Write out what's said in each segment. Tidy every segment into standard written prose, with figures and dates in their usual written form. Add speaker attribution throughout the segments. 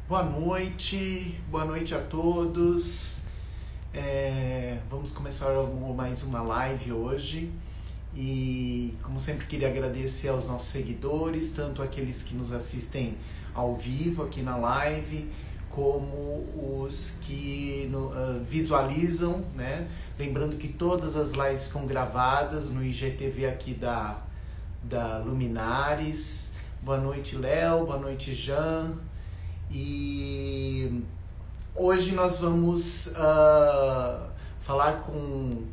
Speaker 1: Boa noite a todos. Vamos começar mais uma live hoje e, como sempre, queria agradecer aos nossos seguidores, tanto aqueles que nos assistem ao vivo aqui na live, como os que visualizam, né? Lembrando que todas as lives ficam gravadas no IGTV aqui da Luminares. Boa noite, Léo. Boa noite, Jean. E hoje nós vamos falar com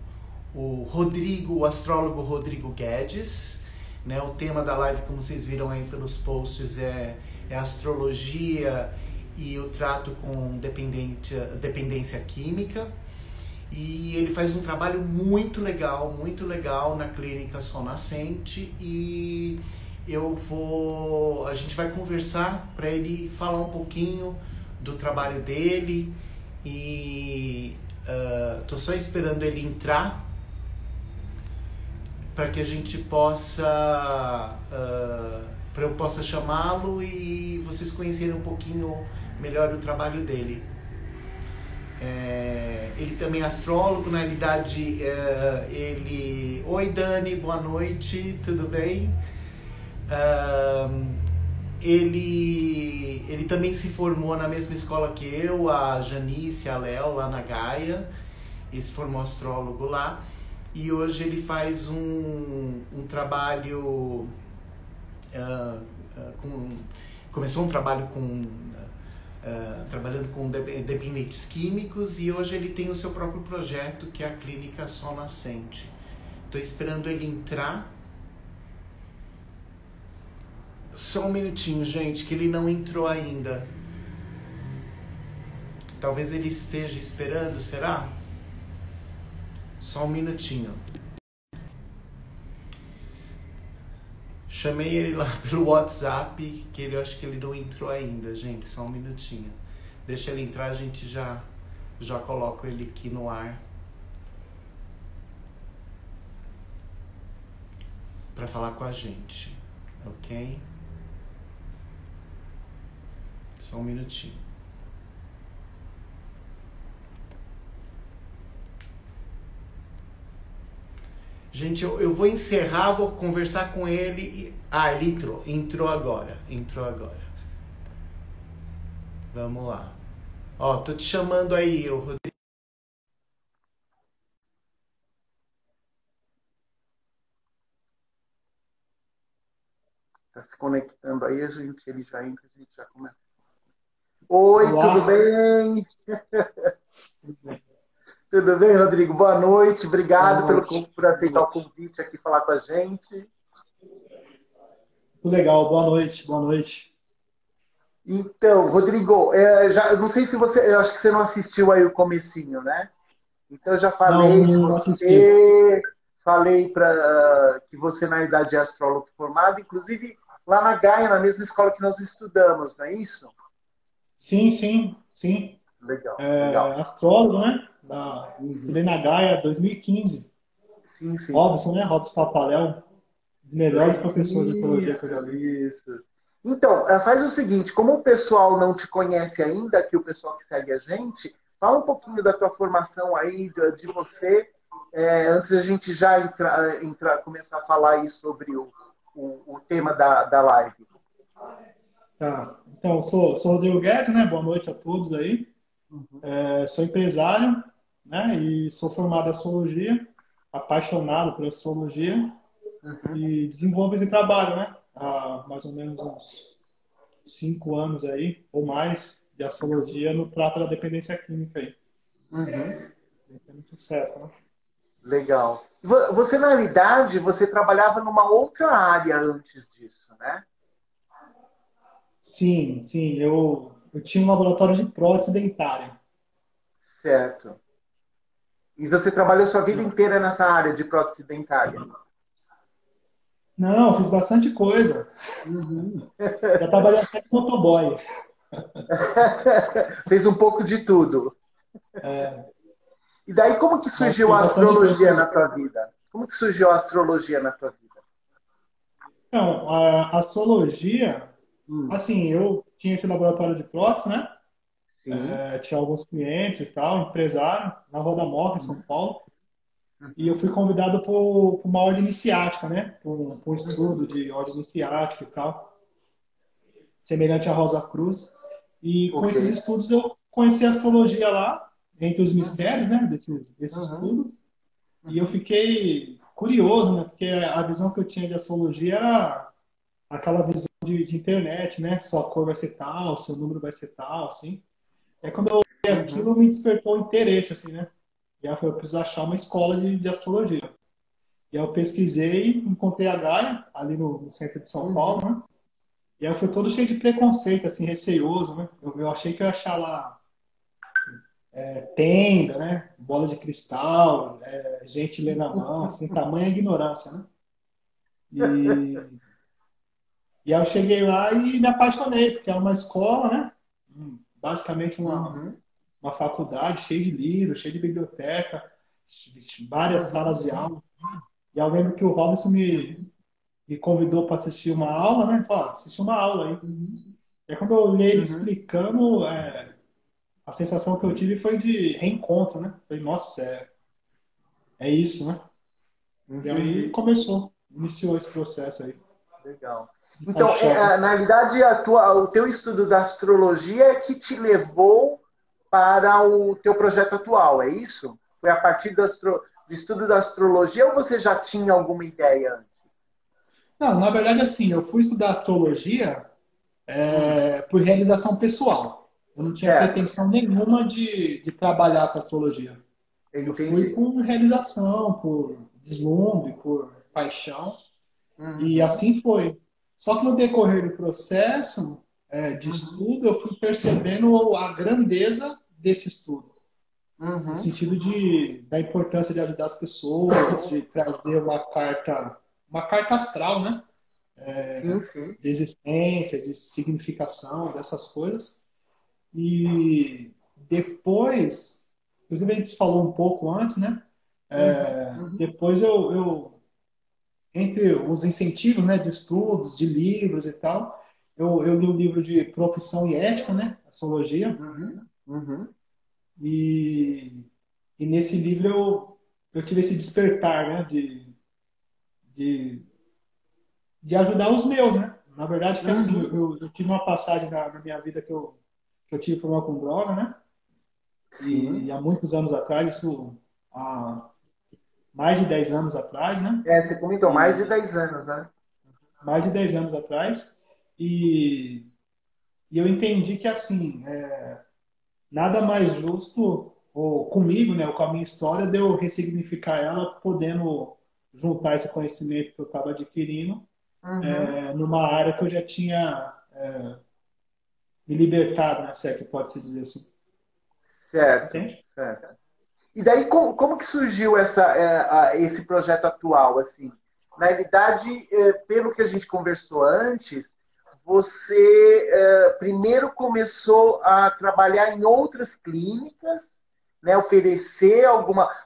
Speaker 1: o Rodrigo, o astrólogo Rodrigo Guedes, né? O tema da live, como vocês viram aí pelos posts, é astrologia e o trato com dependência química. E ele faz um trabalho muito legal na clínica Sol Nascente, e a gente vai conversar para ele falar um pouquinho do trabalho dele, e tô só esperando ele entrar para que a gente possa para eu possa chamá-lo e vocês conhecerem um pouquinho melhor o trabalho dele. Ele também é astrólogo, na realidade ele... Oi Dani, boa noite, tudo bem? Ele também se formou na mesma escola que eu, a Janice, a Léo, lá na Gaia. Ele se formou astrólogo lá. E hoje ele faz um trabalho... começou um trabalho trabalhando com dependentes químicos, e hoje ele tem o seu próprio projeto, que é a Clínica Sol Nascente. Estou esperando ele entrar. Só um minutinho, gente, que ele não entrou ainda. Talvez ele esteja esperando, será? Só um minutinho. Chamei ele lá pelo WhatsApp, que eu acho que ele não entrou ainda, gente. Só um minutinho. Deixa ele entrar, a gente já coloca ele aqui no ar para falar com a gente, ok? Só um minutinho. Gente, eu vou encerrar, vou conversar com ele e... ele entrou agora. Vamos lá. Tô te chamando aí, Rodrigo. Tá se conectando aí, ele já entra, a gente já começa. Oi, olá. Tudo bem? Tudo bem, Rodrigo? Boa noite. Obrigado por aceitar o convite aqui falar com a gente.
Speaker 2: Muito legal. Boa noite.
Speaker 1: Então, Rodrigo, eu não sei se eu acho que você não assistiu aí o comecinho, né? Então, eu já falei de você, falei que você, na verdade, é astrólogo formado, inclusive lá na Gaia, na mesma escola que nós estudamos, não é isso?
Speaker 2: Sim.
Speaker 1: Legal.
Speaker 2: Astrólogo, né? Estudei na Gaia 2015.
Speaker 1: Sim.
Speaker 2: Robson, né? Robson Papaléu, um dos melhores professores de astrologia que eu já vi.
Speaker 1: Isso. Então, faz o seguinte, como o pessoal não te conhece ainda, aqui o pessoal que segue a gente, fala um pouquinho da tua formação aí, de você, antes da gente já começar a falar aí sobre o tema da live.
Speaker 2: Tá. Então, sou Rodrigo Guedes, né? Boa noite a todos aí. Sou empresário, né? E sou formado em astrologia, apaixonado por astrologia, e desenvolvo esse trabalho, né? Há mais ou menos uns 5 anos aí, ou mais, de astrologia no trato da dependência química aí. Tem sucesso, né?
Speaker 1: Legal. Você, na realidade, você trabalhava numa outra área antes disso, né?
Speaker 2: Sim. Eu tinha um laboratório de prótese dentária.
Speaker 1: Certo. E você trabalhou sua vida inteira nessa área de prótese dentária?
Speaker 2: Não, fiz bastante coisa. Já trabalhei até com motoboy.
Speaker 1: Fez um pouco de tudo. E daí, como que surgiu a astrologia na tua vida? Como que surgiu a astrologia na tua vida?
Speaker 2: Então, a astrologia, Assim, eu tinha esse laboratório de prótese, né?
Speaker 3: Sim.
Speaker 2: Tinha alguns clientes e tal, empresário, na Rua da Moca, em São Paulo. E eu fui convidado para uma ordem iniciática, né? Para um estudo de ordem iniciática e tal, semelhante à Rosa Cruz. E com
Speaker 3: Ok.
Speaker 2: esses estudos eu conheci a astrologia lá, entre os mistérios, né? Desse
Speaker 3: Uhum.
Speaker 2: estudo. E eu fiquei curioso, né? Porque a visão que eu tinha de astrologia era aquela visão de internet, né? Sua cor vai ser tal, seu número vai ser tal, assim. É quando eu olhei
Speaker 3: Uhum.
Speaker 2: aquilo, me despertou interesse, assim, né? E aí eu falei, eu preciso achar uma escola de astrologia. E aí eu pesquisei, encontrei a Gaia, ali no centro de São Paulo,
Speaker 3: Uhum.
Speaker 2: né? E aí eu fui todo cheio de preconceito, assim, receioso, né? Eu achei que eu ia achar lá tenda, né? Bola de cristal, gente lendo a mão, assim, tamanha ignorância, né? E, e aí eu cheguei lá e me apaixonei, porque é uma escola, né? Basicamente
Speaker 3: Uhum.
Speaker 2: uma faculdade cheia de livros, cheia de biblioteca, várias
Speaker 3: Uhum.
Speaker 2: salas de aula. E eu lembro que o Robson me convidou para assistir uma aula, né? Falou, assiste uma aula aí.
Speaker 3: Uhum.
Speaker 2: E aí, quando eu olhei ele
Speaker 3: Uhum.
Speaker 2: explicando, a sensação que eu tive foi de reencontro, né? Falei, nossa, é isso, né? E aí
Speaker 3: Entendi.
Speaker 2: iniciou esse processo aí
Speaker 3: Legal.
Speaker 2: de
Speaker 3: Então,
Speaker 2: paixão.
Speaker 3: na realidade, o teu estudo da astrologia é que te levou para o teu projeto atual, é isso? Foi a partir do estudo da astrologia ou você já tinha alguma ideia antes?
Speaker 2: Não, na verdade, assim, eu fui estudar astrologia
Speaker 3: Hum,
Speaker 2: por realização pessoal. Eu não tinha
Speaker 3: certo,
Speaker 2: pretensão nenhuma de trabalhar com astrologia. Eu fui
Speaker 3: entendi.
Speaker 2: por realização, por deslumbre, por paixão, e
Speaker 3: Uhum,
Speaker 2: assim foi. Só que no decorrer do processo de
Speaker 3: uhum,
Speaker 2: estudo, eu fui percebendo a grandeza desse estudo, no
Speaker 3: uhum.
Speaker 2: sentido da importância de ajudar as pessoas, de trazer uma carta astral, né?
Speaker 3: Sim, sim.
Speaker 2: De existência, de significação, dessas coisas. E depois, inclusive a gente falou um pouco antes, né?
Speaker 3: Uhum, uhum.
Speaker 2: Depois entre os incentivos, né, de estudos, de livros e tal, eu li o livro de Profissão e Ética, né? Astrologia.
Speaker 3: Uhum, uhum.
Speaker 2: E, e nesse livro eu tive esse despertar, né? De, de ajudar os meus, né? Na verdade, que assim,
Speaker 3: Uhum.
Speaker 2: eu tive uma passagem na minha vida que eu tive problema com droga, né? E
Speaker 3: Sim.
Speaker 2: há muitos anos atrás, isso há mais de 10 anos atrás, né?
Speaker 3: É, você comentou mais de
Speaker 2: E
Speaker 3: 10 anos, né?
Speaker 2: mais de 10 anos atrás. E, e eu entendi que, assim, nada mais justo, ou comigo, né, ou com a minha história, de eu ressignificar ela, podendo juntar esse conhecimento que eu estava adquirindo
Speaker 3: Uhum.
Speaker 2: numa área que eu já tinha me libertado, né, se é que pode se dizer assim.
Speaker 3: Certo,
Speaker 2: Entende?
Speaker 3: certo. E daí, como que surgiu esse projeto atual? Assim, na realidade, pelo que a gente conversou antes, você primeiro começou a trabalhar em outras clínicas, né, oferecer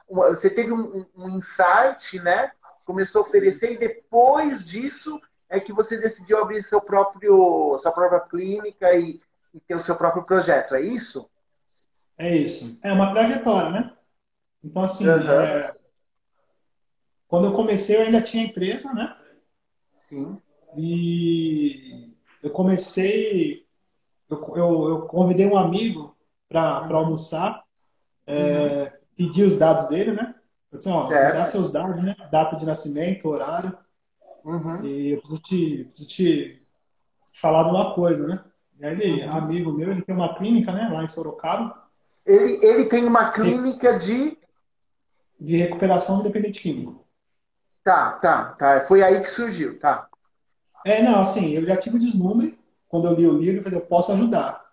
Speaker 3: você teve um insight, né? Começou a oferecer e depois disso é que você decidiu abrir sua própria clínica e ter o seu próprio projeto, é isso?
Speaker 2: É isso. É uma trajetória, né? Então, assim,
Speaker 3: Aham,
Speaker 2: quando eu comecei, eu ainda tinha empresa, né?
Speaker 3: sim.
Speaker 2: E eu comecei, eu convidei um amigo para
Speaker 3: Uhum,
Speaker 2: almoçar,
Speaker 3: uhum.
Speaker 2: pedi os dados dele, né? Eu disse, ó, me dá
Speaker 3: Certo.
Speaker 2: seus dados, né? Data de nascimento, horário,
Speaker 3: Uhum,
Speaker 2: e eu preciso te falar de uma coisa, né? E aí ele,
Speaker 3: uhum.
Speaker 2: amigo meu, ele tem uma clínica, né? Lá em Sorocaba,
Speaker 3: Ele tem uma clínica de.
Speaker 2: de recuperação independente químico.
Speaker 3: Tá, tá, tá. Foi aí que surgiu, tá.
Speaker 2: Não, assim, eu já tive o deslumbre, quando eu li o livro, eu falei, eu posso ajudar.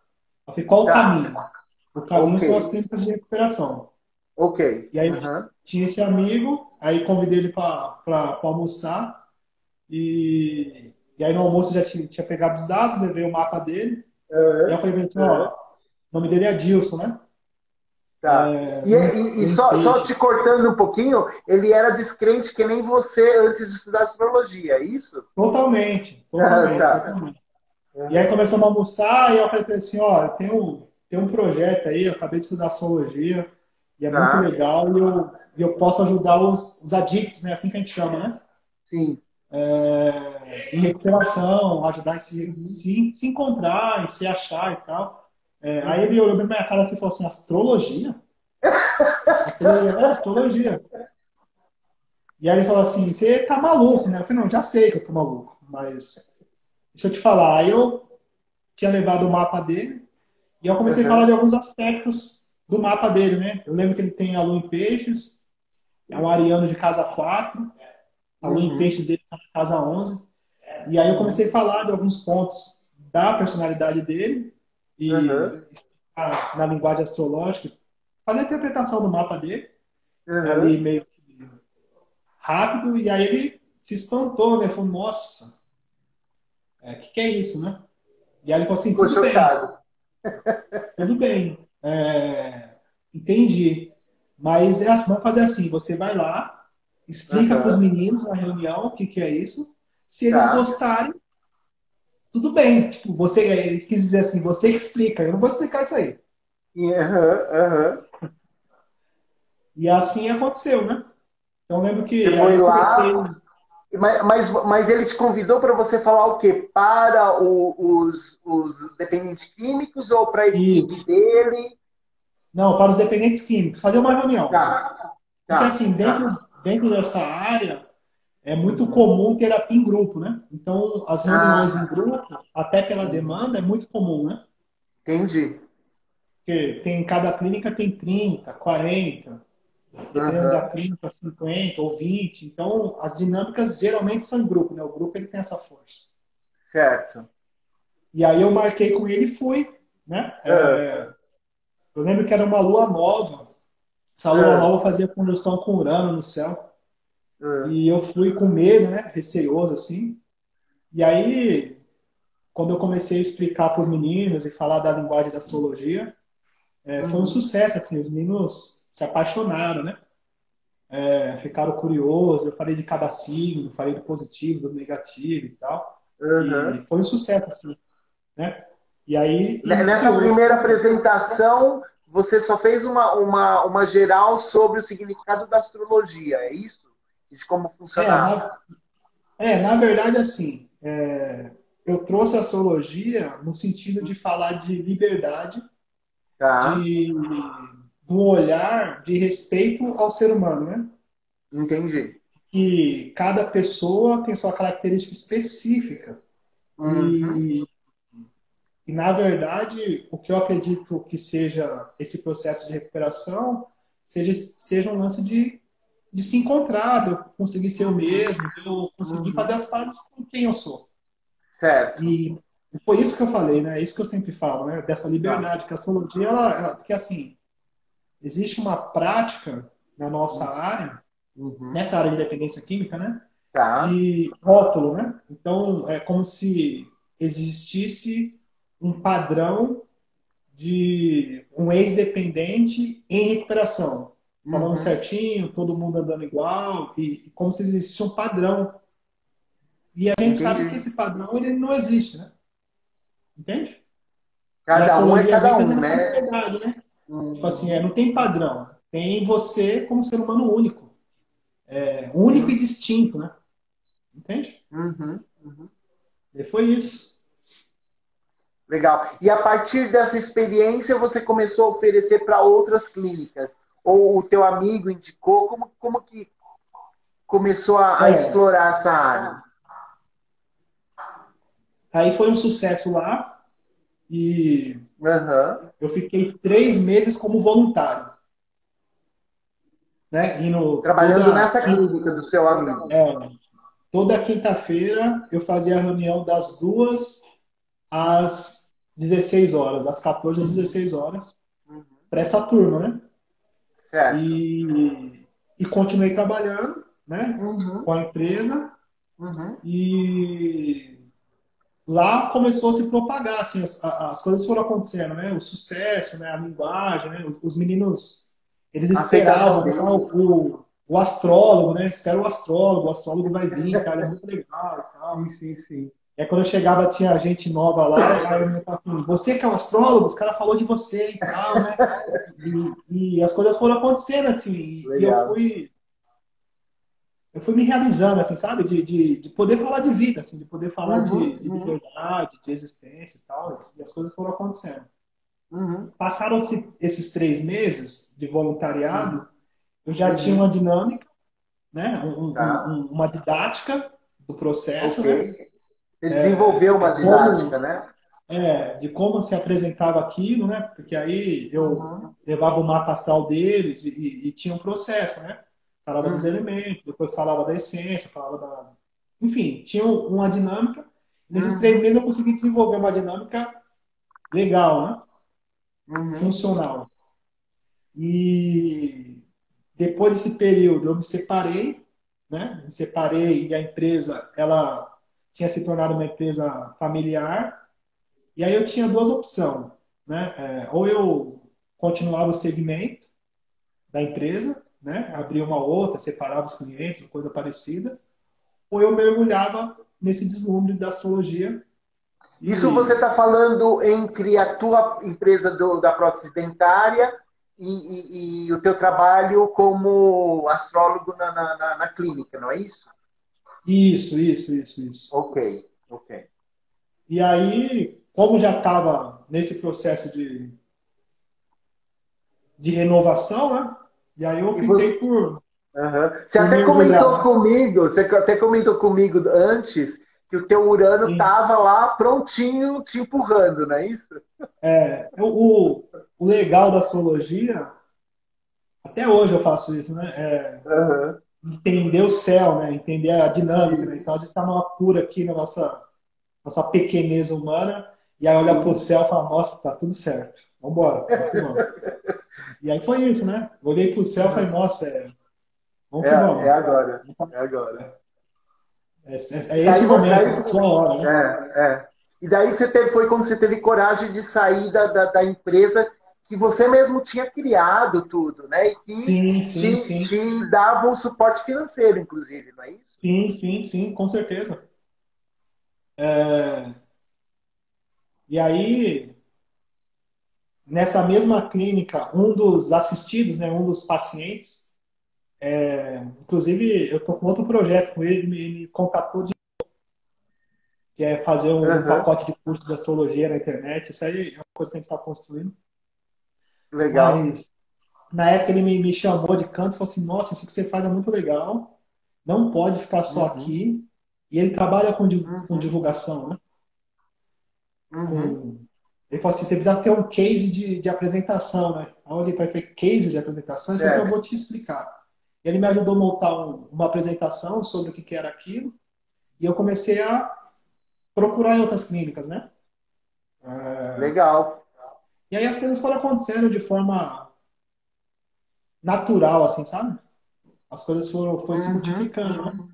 Speaker 2: Eu falei, qual o
Speaker 3: Tá.
Speaker 2: caminho? O caminho
Speaker 3: Ok,
Speaker 2: são as clínicas de recuperação.
Speaker 3: ok.
Speaker 2: E aí
Speaker 3: Uhum.
Speaker 2: tinha esse amigo, aí convidei ele para almoçar, e aí no almoço eu já tinha pegado os dados, levei o mapa dele, e aí
Speaker 3: Uhum.
Speaker 2: eu falei pra ele assim, ó,
Speaker 3: Uhum.
Speaker 2: o nome dele é Adilson, né?
Speaker 3: Tá. E
Speaker 2: Não
Speaker 3: só te
Speaker 2: entende.
Speaker 3: cortando um pouquinho, ele era descrente que nem você antes de estudar astrologia, é isso?
Speaker 2: Totalmente,
Speaker 3: Ah,
Speaker 2: totalmente,
Speaker 3: tá.
Speaker 2: totalmente. E aí começamos a almoçar e eu falei pra ele assim, ó, tem um projeto aí, eu acabei de estudar astrologia e é muito
Speaker 3: Tá.
Speaker 2: legal e eu posso ajudar os adictos, né? Assim que a gente chama, né?
Speaker 3: Sim.
Speaker 2: Em recuperação, ajudar a se encontrar, em se achar e tal. Aí ele olhou pra minha cara assim e falou assim, astrologia? Eu falei, astrologia. E aí ele falou assim, você tá maluco, né? Eu falei, não, já sei que eu tô maluco, mas deixa eu te falar. Aí eu tinha levado o mapa dele e eu comecei a falar
Speaker 3: Aham.
Speaker 2: de alguns aspectos do mapa dele, né? Eu lembro que ele tem a lua em peixes, é um ariano de casa 4, a lua em
Speaker 3: Uhum.
Speaker 2: peixes dele tá na casa 11. E aí eu comecei a falar de alguns pontos da personalidade dele e
Speaker 3: Aham.
Speaker 2: na linguagem astrológica, fazer a interpretação do mapa dele, ali
Speaker 3: Aham.
Speaker 2: meio rápido, e aí ele se espantou, né? Falou, nossa, que é isso, né? E aí ele falou assim,
Speaker 3: Ficou chocado.
Speaker 2: tudo bem, entendi. Mas vamos fazer assim, você vai lá, explica para os
Speaker 3: Aham.
Speaker 2: meninos na reunião o que, que é isso. Se eles
Speaker 3: Tá.
Speaker 2: gostarem, tudo bem. Tipo, ele quis dizer assim, você que explica, eu não vou explicar isso aí.
Speaker 3: Aham. Aham.
Speaker 2: E assim aconteceu, né? Então eu lembro
Speaker 3: Você
Speaker 2: que aí
Speaker 3: foi
Speaker 2: eu comecei.
Speaker 3: lá, mas ele te convidou para você falar o quê? Para os dependentes químicos ou para a equipe
Speaker 2: Isso.
Speaker 3: dele?
Speaker 2: Não, para os dependentes químicos, fazer uma reunião.
Speaker 3: Tá,
Speaker 2: Porque
Speaker 3: tá,
Speaker 2: assim,
Speaker 3: tá.
Speaker 2: dentro dessa área, é muito
Speaker 3: Uhum.
Speaker 2: comum terapia em grupo, né? Então, as reuniões em
Speaker 3: Ah,
Speaker 2: grupo, até pela
Speaker 3: uhum.
Speaker 2: demanda, é muito comum, né?
Speaker 3: Entendi.
Speaker 2: Porque cada clínica tem 30, 40, dependendo da
Speaker 3: Aham.
Speaker 2: clínica, 50 ou 20. Então, as dinâmicas geralmente são em grupo, né? O grupo ele tem essa força.
Speaker 3: Certo.
Speaker 2: E aí eu marquei com ele e fui, né?
Speaker 3: Ah,
Speaker 2: Eu lembro que era uma lua nova. Essa lua
Speaker 3: ah,
Speaker 2: nova fazia conjunção com Urano no céu.
Speaker 3: ah.
Speaker 2: E eu fui com medo, né? Receioso, assim. E aí, quando eu comecei a explicar para os meninos e falar da linguagem da astrologia, foi um
Speaker 3: Uhum.
Speaker 2: sucesso, assim. Os meninos se apaixonaram, né? Ficaram curiosos. Eu falei de cada signo, falei do positivo, do negativo e tal.
Speaker 3: Aham.
Speaker 2: E foi um sucesso, assim, né? E aí
Speaker 3: Nessa
Speaker 2: iniciou esse
Speaker 3: primeira
Speaker 2: processo.
Speaker 3: apresentação, você só fez uma geral sobre o significado da astrologia, é isso? E de como
Speaker 2: É,
Speaker 3: funcionava?
Speaker 2: na, na verdade, assim, eu trouxe a astrologia no sentido de falar de liberdade,
Speaker 3: Tá,
Speaker 2: de do olhar de respeito ao ser humano, né?
Speaker 3: entendi.
Speaker 2: Que cada pessoa tem sua característica específica.
Speaker 3: Uhum.
Speaker 2: E, na verdade, o que eu acredito que seja esse processo de recuperação seja um lance de se encontrar, de eu conseguir ser eu
Speaker 3: Uhum.
Speaker 2: mesmo, de eu conseguir fazer
Speaker 3: Uhum.
Speaker 2: as partes com quem eu sou.
Speaker 3: Certo.
Speaker 2: E foi isso que eu falei, né? É isso que eu sempre falo, né? Dessa
Speaker 3: Tá.
Speaker 2: liberdade, que a astrologia, porque assim, existe uma prática na nossa área,
Speaker 3: Uhum.
Speaker 2: nessa área de dependência química, né?
Speaker 3: Tá.
Speaker 2: De rótulo, né? Então, é como se existisse um padrão de um ex-dependente em recuperação. Falando
Speaker 3: Uhum.
Speaker 2: certinho, todo mundo andando igual, e como se existisse um padrão. E a gente sabe que
Speaker 3: Entendi.
Speaker 2: esse padrão ele não existe, né? Entende? E a
Speaker 3: Cada um é
Speaker 2: astrologia vem
Speaker 3: cada
Speaker 2: trazendo
Speaker 3: um,
Speaker 2: essa
Speaker 3: né?
Speaker 2: liberdade, né? Tipo assim,
Speaker 3: Uhum.
Speaker 2: não tem padrão. Tem você como ser humano único. Único e
Speaker 3: Sim.
Speaker 2: distinto, né? Entende?
Speaker 3: Uhum. Uhum.
Speaker 2: E foi isso.
Speaker 3: Legal. E a partir dessa experiência, você começou a oferecer para outras clínicas? Ou o teu amigo indicou? Como que começou a
Speaker 2: É,
Speaker 3: explorar essa área?
Speaker 2: aí foi um sucesso lá e
Speaker 3: Aham.
Speaker 2: eu fiquei 3 meses como voluntário, né?
Speaker 3: Trabalhando nessa clínica do seu amigo.
Speaker 2: É, toda quinta-feira eu fazia a reunião das 2 às 16 horas, das 14 às 16 horas,
Speaker 3: Uhum.
Speaker 2: para essa turma, né?
Speaker 3: Certo.
Speaker 2: E continuei trabalhando, né,
Speaker 3: Uhum.
Speaker 2: com a empresa
Speaker 3: Uhum.
Speaker 2: e lá começou a se propagar, assim, as coisas foram acontecendo, né, o sucesso, né, a linguagem, né, os meninos, eles
Speaker 3: A aceitação
Speaker 2: esperavam, né,
Speaker 3: dele.
Speaker 2: o astrólogo, né, espera o astrólogo vai vir, cara, é muito legal e
Speaker 3: Sim,
Speaker 2: tal.
Speaker 3: sim, sim.
Speaker 2: E aí, quando eu chegava, tinha gente nova lá, aí eu me falava assim, você que é um astrólogo, os caras falou de você e tal, né? E as coisas foram acontecendo, assim, e
Speaker 3: Legal.
Speaker 2: eu fui me realizando, assim, sabe? De poder falar de vida, assim, de poder falar
Speaker 3: Uhum,
Speaker 2: de
Speaker 3: uhum,
Speaker 2: liberdade, de existência e tal, e as coisas foram acontecendo.
Speaker 3: uhum,
Speaker 2: Passaram-se esses 3 meses de voluntariado,
Speaker 3: uhum,
Speaker 2: eu já tinha uma
Speaker 3: uhum.
Speaker 2: dinâmica, né?
Speaker 3: Tá,
Speaker 2: Uma didática do processo,
Speaker 3: ok.
Speaker 2: né?
Speaker 3: Você desenvolveu uma didática,
Speaker 2: Como,
Speaker 3: né?
Speaker 2: de como se apresentava aquilo, né? Porque aí eu
Speaker 3: Uhum,
Speaker 2: levava o mapa astral deles e tinha um processo, né? Falava dos
Speaker 3: uhum,
Speaker 2: elementos, depois falava da essência, falava da... Enfim, tinha uma dinâmica. Nesses três
Speaker 3: uhum,
Speaker 2: meses eu consegui desenvolver uma dinâmica legal, né?
Speaker 3: uhum.
Speaker 2: Funcional. E depois desse período eu me separei, né? Me separei e a empresa, ela tinha se tornado uma empresa familiar. E aí eu tinha duas opções, né? Ou eu continuava o segmento da empresa, né? Abria uma outra, separava os clientes, coisa parecida, ou eu mergulhava nesse deslumbre da astrologia
Speaker 3: Isso você
Speaker 2: e
Speaker 3: está falando entre a tua empresa da prótese dentária e o teu trabalho como astrólogo na clínica, não é isso?
Speaker 2: isso.
Speaker 3: Ok, ok.
Speaker 2: E aí, como já estava nesse processo de renovação, né? E aí eu
Speaker 3: E você,
Speaker 2: optei
Speaker 3: aham.
Speaker 2: por mergulhar, né?
Speaker 3: Você até comentou comigo antes que o teu Urano
Speaker 2: Sim.
Speaker 3: estava lá prontinho te empurrando, não é isso?
Speaker 2: O legal da astrologia, até hoje eu faço isso, né?
Speaker 3: Aham.
Speaker 2: Entender o céu, né? Entender a dinâmica, né?
Speaker 3: Sim,
Speaker 2: Então, às vezes está numa cura aqui na nossa pequeneza humana, e aí olha para o
Speaker 3: sim.
Speaker 2: céu e fala, nossa, tá tudo certo. Vamos embora, vamos que vamos. E aí foi isso, né? Olhei para o céu e falei, nossa, vamos
Speaker 3: É,
Speaker 2: que
Speaker 3: é
Speaker 2: vamos.
Speaker 3: agora. É agora.
Speaker 2: É
Speaker 3: E
Speaker 2: esse
Speaker 3: daí,
Speaker 2: o momento,
Speaker 3: daí
Speaker 2: é a sua hora, né?
Speaker 3: é. E daí foi quando você teve coragem de sair da empresa que você mesmo tinha criado tudo, né? E que
Speaker 2: Sim.
Speaker 3: te dava um suporte financeiro, inclusive, não é isso?
Speaker 2: Sim, com certeza. E aí, nessa mesma clínica, um dos assistidos, né, um dos pacientes, inclusive eu estou com outro projeto com ele, me contatou que é fazer um
Speaker 3: Aham.
Speaker 2: pacote de curso de astrologia na internet. Isso aí é uma coisa que a gente está construindo.
Speaker 3: Legal.
Speaker 2: Mas na época ele me chamou de canto e falou assim: Nossa, isso que você faz é muito legal, não pode ficar só
Speaker 3: Uhum.
Speaker 2: aqui. E ele trabalha com
Speaker 3: Uhum.
Speaker 2: divulgação, né?
Speaker 3: Uhum.
Speaker 2: Com... Ele falou assim: Você precisa ter um case de apresentação, né? Aí eu olhei para ele case de apresentação e falei: Então eu vou
Speaker 3: Certo.
Speaker 2: te explicar. Ele me ajudou a montar uma apresentação sobre o que era aquilo e eu comecei a procurar em outras clínicas, né?
Speaker 3: Legal.
Speaker 2: E aí as coisas foram acontecendo de forma natural, assim, sabe? As coisas foram se
Speaker 3: Uhum.
Speaker 2: multiplicando, né?
Speaker 3: Uhum.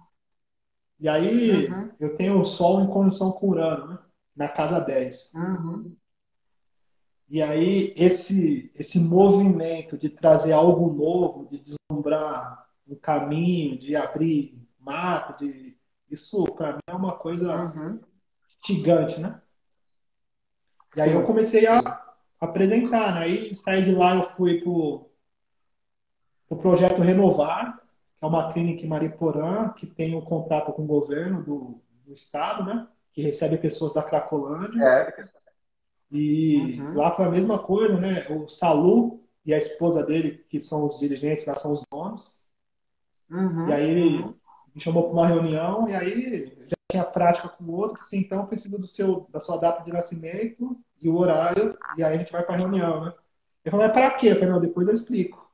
Speaker 2: E aí
Speaker 3: Uhum.
Speaker 2: eu tenho o Sol em conjunção com Urano, né? Na casa 10.
Speaker 3: Uhum.
Speaker 2: E aí esse movimento de trazer algo novo, de deslumbrar um caminho, de abrir mata, isso para mim é uma coisa
Speaker 3: Uhum.
Speaker 2: instigante, né? E aí eu
Speaker 3: Sim.
Speaker 2: comecei a
Speaker 3: Sim.
Speaker 2: apresentar, né? Aí saí de lá, eu fui pro projeto Renovar, que é uma clínica em Mariporã, que tem um contrato com o governo do estado, né? Que recebe pessoas da Cracolândia.
Speaker 3: Certo.
Speaker 2: E
Speaker 3: Uhum.
Speaker 2: lá foi a mesma coisa, né? O Salu e a esposa dele, que são os dirigentes, lá são os donos. E
Speaker 3: Uhum.
Speaker 2: aí ele
Speaker 3: Uhum.
Speaker 2: me chamou para uma reunião e aí já tinha prática com o outro, assim, então eu preciso da sua data de nascimento e o horário, e aí a gente vai para a reunião, né? Ele falou, mas para quê? Eu falei, não, depois eu explico.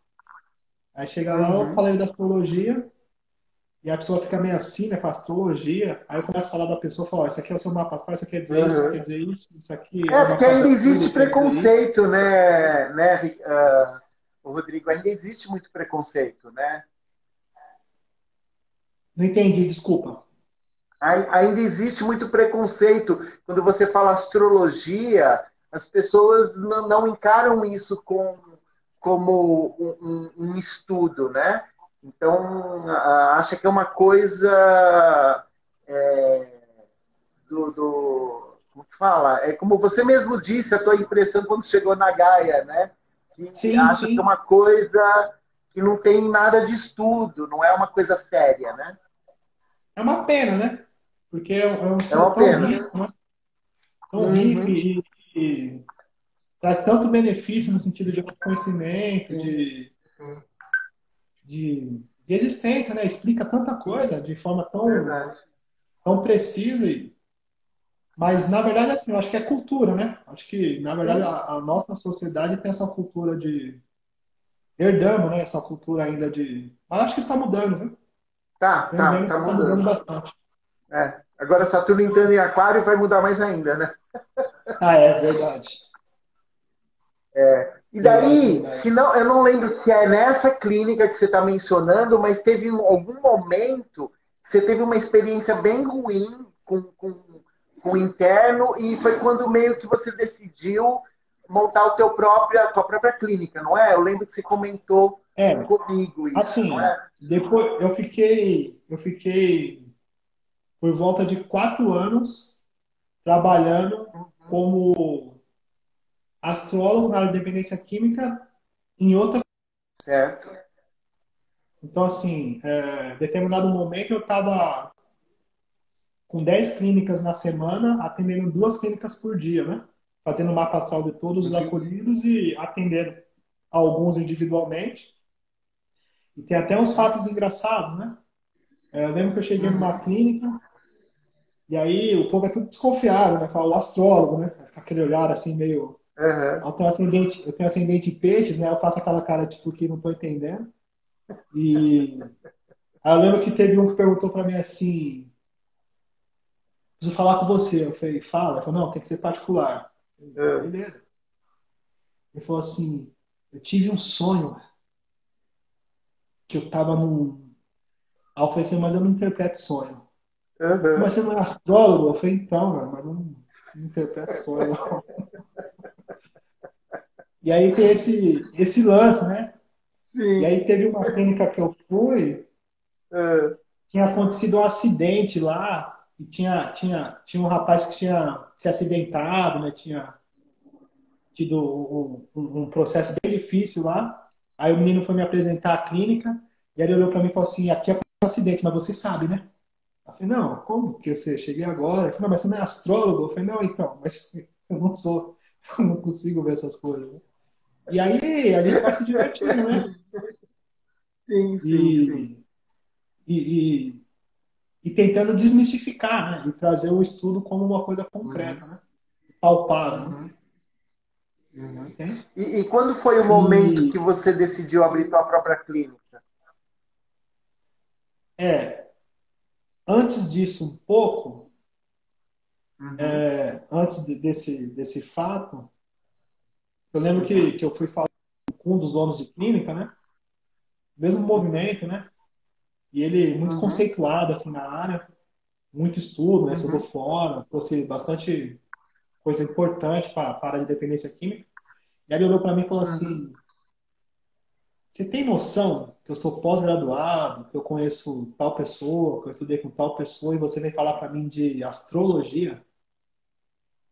Speaker 2: Aí chega lá, eu
Speaker 3: Uhum.
Speaker 2: falei da astrologia, e a pessoa fica meio assim, né, com a astrologia. Aí eu começo a falar da pessoa, falo, ó, isso aqui é o seu mapa astral, isso quer dizer isso, isso quer
Speaker 3: Uhum.
Speaker 2: dizer isso aqui é
Speaker 3: É,
Speaker 2: uma
Speaker 3: porque ainda
Speaker 2: quadratura,
Speaker 3: existe
Speaker 2: quer dizer isso.
Speaker 3: preconceito, né, o Rodrigo? Ainda existe muito preconceito, né?
Speaker 2: Não entendi, desculpa.
Speaker 3: Ainda existe muito preconceito. Quando você fala astrologia, as pessoas não encaram isso como um estudo, né? Então, acha que é uma coisa é, como que fala? É como você mesmo disse, a tua impressão quando chegou na Gaia, né? Que
Speaker 2: Sim,
Speaker 3: acha que é
Speaker 2: sim.
Speaker 3: uma coisa que não tem nada de estudo, não é uma coisa séria, né?
Speaker 2: É uma pena, né? Porque é um
Speaker 3: É
Speaker 2: estudo
Speaker 3: uma
Speaker 2: tão
Speaker 3: pena.
Speaker 2: rico, né? Tão rico
Speaker 3: Uhum,
Speaker 2: e traz tanto benefício no sentido de conhecimento,
Speaker 3: sim,
Speaker 2: de existência, né? Explica tanta
Speaker 3: sim,
Speaker 2: coisa de forma
Speaker 3: verdade.
Speaker 2: tão precisa. Mas, na verdade, assim, eu acho que é cultura, né? Acho que, na verdade,
Speaker 3: Sim,
Speaker 2: a nossa sociedade tem essa cultura de... Herdamos, né? Essa cultura ainda de... Mas acho que está mudando, viu? Vem vendo
Speaker 3: tá
Speaker 2: que está mudando
Speaker 3: mudando.
Speaker 2: bastante.
Speaker 3: É. Agora Saturno entrando em Aquário vai mudar mais ainda, né?
Speaker 2: Ah, é verdade.
Speaker 3: E
Speaker 2: Verdade,
Speaker 3: daí,
Speaker 2: verdade.
Speaker 3: se não, eu não lembro se é nessa clínica que você está mencionando, mas teve algum momento que você teve uma experiência bem ruim com o interno e foi quando meio que você decidiu montar a tua própria clínica, não é? Eu lembro que você comentou
Speaker 2: É,
Speaker 3: comigo isso, não
Speaker 2: assim,
Speaker 3: é?
Speaker 2: depois eu fiquei por volta de 4 anos trabalhando como astrólogo na área de dependência química em outras.
Speaker 3: Certo.
Speaker 2: Então, assim, determinado momento eu estava com 10 clínicas na semana, atendendo 2 clínicas por dia, né? Fazendo mapa astral de todos os acolhidos e atendendo alguns individualmente. E tem até uns fatos engraçados, né? Eu lembro que eu cheguei numa clínica e aí o povo é tudo desconfiado, né? Fala o astrólogo, né? Com aquele olhar assim meio...
Speaker 3: Uhum.
Speaker 2: Eu tenho ascendente em peixes, né? Eu faço aquela cara tipo que não tô entendendo. E aí eu lembro que teve um que perguntou para mim assim: preciso falar com você. Eu falei, fala. Ele falou, não, tem que ser particular. Eu falei,
Speaker 3: Uhum.
Speaker 2: beleza. Ele falou assim: eu tive um sonho que eu tava num. Aí eu falei assim, mas eu não interpreto sonho. Eu falei,
Speaker 3: Uhum.
Speaker 2: mas você não é astrólogo? Eu falei, então, mano, mas eu não interpreto sonho, não. E aí tem esse lance, né? E
Speaker 3: Sim.
Speaker 2: aí teve uma clínica que eu fui,
Speaker 3: Uhum.
Speaker 2: tinha acontecido um acidente lá, e tinha um rapaz que tinha se acidentado, né? Tinha tido um processo bem difícil lá. Aí o menino foi me apresentar a clínica, e ele olhou para mim e falou assim: aqui é um acidente, mas você sabe, né? Eu falei: não, como que você cheguei agora? Ele falou: não, mas você não é astrólogo? Eu falei: não, então, mas eu não sou, eu não consigo ver essas coisas, né? E aí a gente vai se divertindo, né?
Speaker 3: Sim, sim, sim.
Speaker 2: E, e, e, e tentando desmistificar, né? E trazer o estudo como uma coisa
Speaker 3: Uhum.
Speaker 2: concreta, né? Palpável, né?
Speaker 3: Uhum. Uhum.
Speaker 2: Entende?
Speaker 3: E quando foi o momento
Speaker 2: E
Speaker 3: que você decidiu abrir sua própria clínica?
Speaker 2: é, antes disso um pouco,
Speaker 3: Uhum.
Speaker 2: antes desse fato, eu lembro que eu fui falar com um dos donos de clínica, né? Mesmo
Speaker 3: Uhum.
Speaker 2: movimento, né? E ele muito
Speaker 3: Uhum.
Speaker 2: conceituado assim na área, muito estudo, né? Estudou
Speaker 3: Uhum.
Speaker 2: fora, trouxe bastante coisa importante para a área de dependência química. E aí ele olhou para mim e falou
Speaker 3: Uhum.
Speaker 2: assim: você tem noção que eu sou pós-graduado, que eu conheço tal pessoa, que eu estudei com tal pessoa, e você vem falar para mim de astrologia?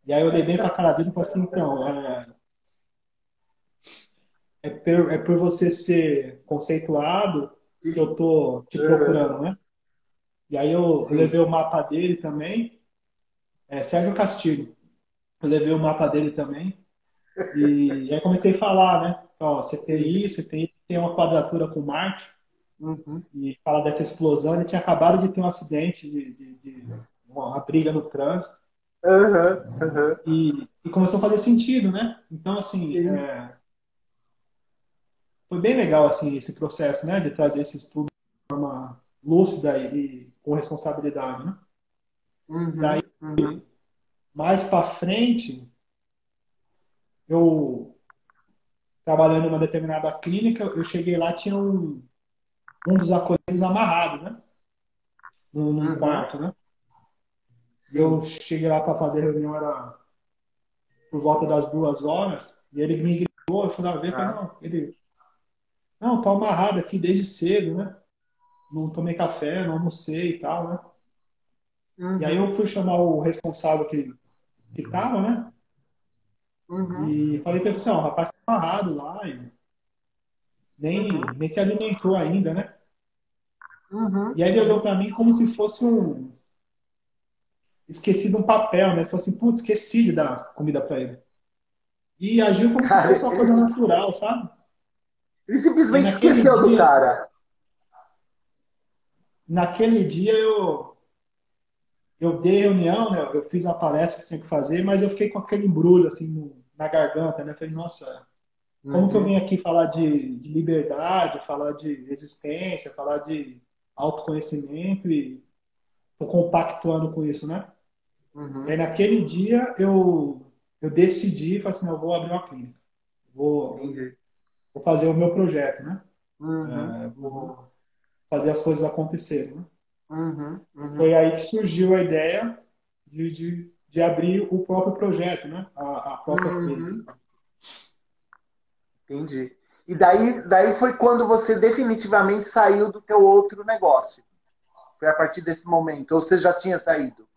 Speaker 2: E aí eu olhei bem para a cara dele e falei assim: então, é por você ser conceituado que
Speaker 3: Sim.
Speaker 2: eu tô te
Speaker 3: Uhum.
Speaker 2: procurando, né? E aí eu
Speaker 3: Sim.
Speaker 2: levei o mapa dele também, Sérgio Castilho. Eu levei o mapa dele também. E aí comecei a falar, né? Ó, você tem
Speaker 3: Sim.
Speaker 2: isso, você tem uma quadratura com Marte,
Speaker 3: Uhum.
Speaker 2: e fala dessa explosão. Ele tinha acabado de ter um acidente, de uma briga no trânsito,
Speaker 3: Uhum. Uhum.
Speaker 2: e começou a fazer sentido, né? Então, assim,
Speaker 3: Sim.
Speaker 2: foi bem legal assim esse processo, né, de trazer esse estudo lúcida e com responsabilidade, né? Daí,
Speaker 3: Uhum. Uhum.
Speaker 2: mais para frente, eu trabalhando em uma determinada clínica, eu cheguei lá, tinha um dos acolhidos amarrados, né? Num
Speaker 3: Uhum.
Speaker 2: quarto, né? E eu
Speaker 3: Sim.
Speaker 2: cheguei lá para fazer a reunião, era por volta das 2 horas, e ele me gritou, eu fui lá ver, falei,
Speaker 3: Tá.
Speaker 2: não, ele, não, tô amarrado aqui desde cedo, né? Não tomei café, não almocei e tal, né? E aí eu fui chamar o responsável que tava, né?
Speaker 3: Uhum.
Speaker 2: E falei pra ele, assim, ó, o rapaz tá amarrado lá e
Speaker 3: Uhum.
Speaker 2: nem se alimentou ainda, né?
Speaker 3: Uhum.
Speaker 2: E aí ele olhou pra mim como se fosse esqueci de um papel, né? Ele falou assim, putz, esqueci de dar comida pra ele. E agiu como se
Speaker 3: Cara,
Speaker 2: fosse uma coisa natural, sabe?
Speaker 3: ele
Speaker 2: E aí
Speaker 3: simplesmente esqueceu do cara.
Speaker 2: naquele dia eu dei reunião, né? Eu fiz a palestra que tinha que fazer, mas eu fiquei com aquele embrulho assim na garganta, né? Falei, nossa, como que eu
Speaker 3: Uhum.
Speaker 2: venho aqui falar de liberdade, falar de existência, falar de autoconhecimento e tô compactuando com isso, né? E aí
Speaker 3: Uhum.
Speaker 2: naquele dia eu decidi, falei assim, não, eu vou abrir uma clínica, vou,
Speaker 3: Entendi.
Speaker 2: vou fazer o meu projeto, né?
Speaker 3: Uhum. Uhum.
Speaker 2: Vou fazer as coisas acontecerem, né?
Speaker 3: Uhum.
Speaker 2: E foi
Speaker 3: Uhum.
Speaker 2: aí que surgiu a ideia de abrir o próprio projeto, né? A própria clínica.
Speaker 3: Uhum. Entendi. E daí foi quando você definitivamente saiu do teu outro negócio. Foi a partir desse momento. Ou você já tinha saído?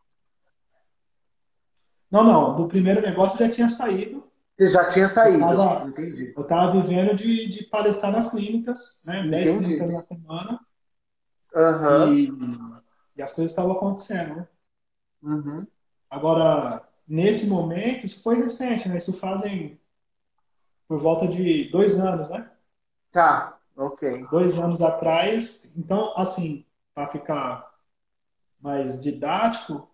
Speaker 2: Não, não. Do primeiro negócio eu já tinha saído.
Speaker 3: Você já tinha
Speaker 2: Eu
Speaker 3: saído.
Speaker 2: estava
Speaker 3: Entendi.
Speaker 2: eu tava vivendo de palestrar nas clínicas, né? 10 clínicas
Speaker 3: Entendi.
Speaker 2: na semana.
Speaker 3: Aham.
Speaker 2: E, e as coisas estavam acontecendo, né?
Speaker 3: Uhum.
Speaker 2: Agora, nesse momento, isso foi recente, né? Isso fazem por volta de 2 anos, né?
Speaker 3: Tá. Ok.
Speaker 2: 2 anos atrás. Então, assim, para ficar mais didático,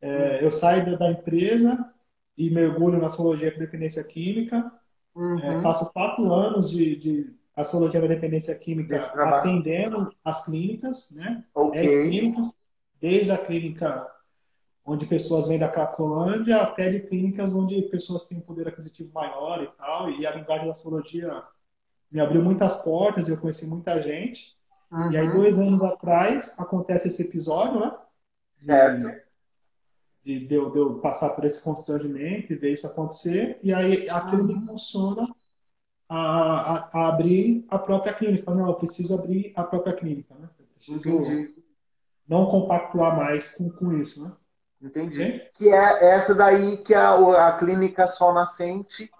Speaker 2: eu
Speaker 3: Uhum.
Speaker 2: saio da empresa e mergulho na astrologia com dependência química.
Speaker 3: Uhum.
Speaker 2: Faço 4 anos de astrologia da dependência
Speaker 3: Desse
Speaker 2: química
Speaker 3: trabalho.
Speaker 2: atendendo as clínicas, né?
Speaker 3: Ok.
Speaker 2: 10 clínicas, desde a clínica onde pessoas vêm da Cracolândia até de clínicas onde pessoas têm um poder aquisitivo maior e tal. E a linguagem da astrologia me abriu muitas portas, eu conheci muita gente. E aí,
Speaker 3: Uhum.
Speaker 2: 2 anos atrás, acontece esse episódio, né?
Speaker 3: Certo.
Speaker 2: De eu passar por esse constrangimento e ver isso acontecer. E aí, aquilo me
Speaker 3: Uhum.
Speaker 2: impulsiona a abrir a própria clínica. Não, eu preciso abrir a própria clínica, né? Eu preciso
Speaker 3: Entendi.
Speaker 2: não compactuar mais com isso, né?
Speaker 3: Entendi.
Speaker 2: Ok?
Speaker 3: Que é essa daí que é a clínica Sol Nascente,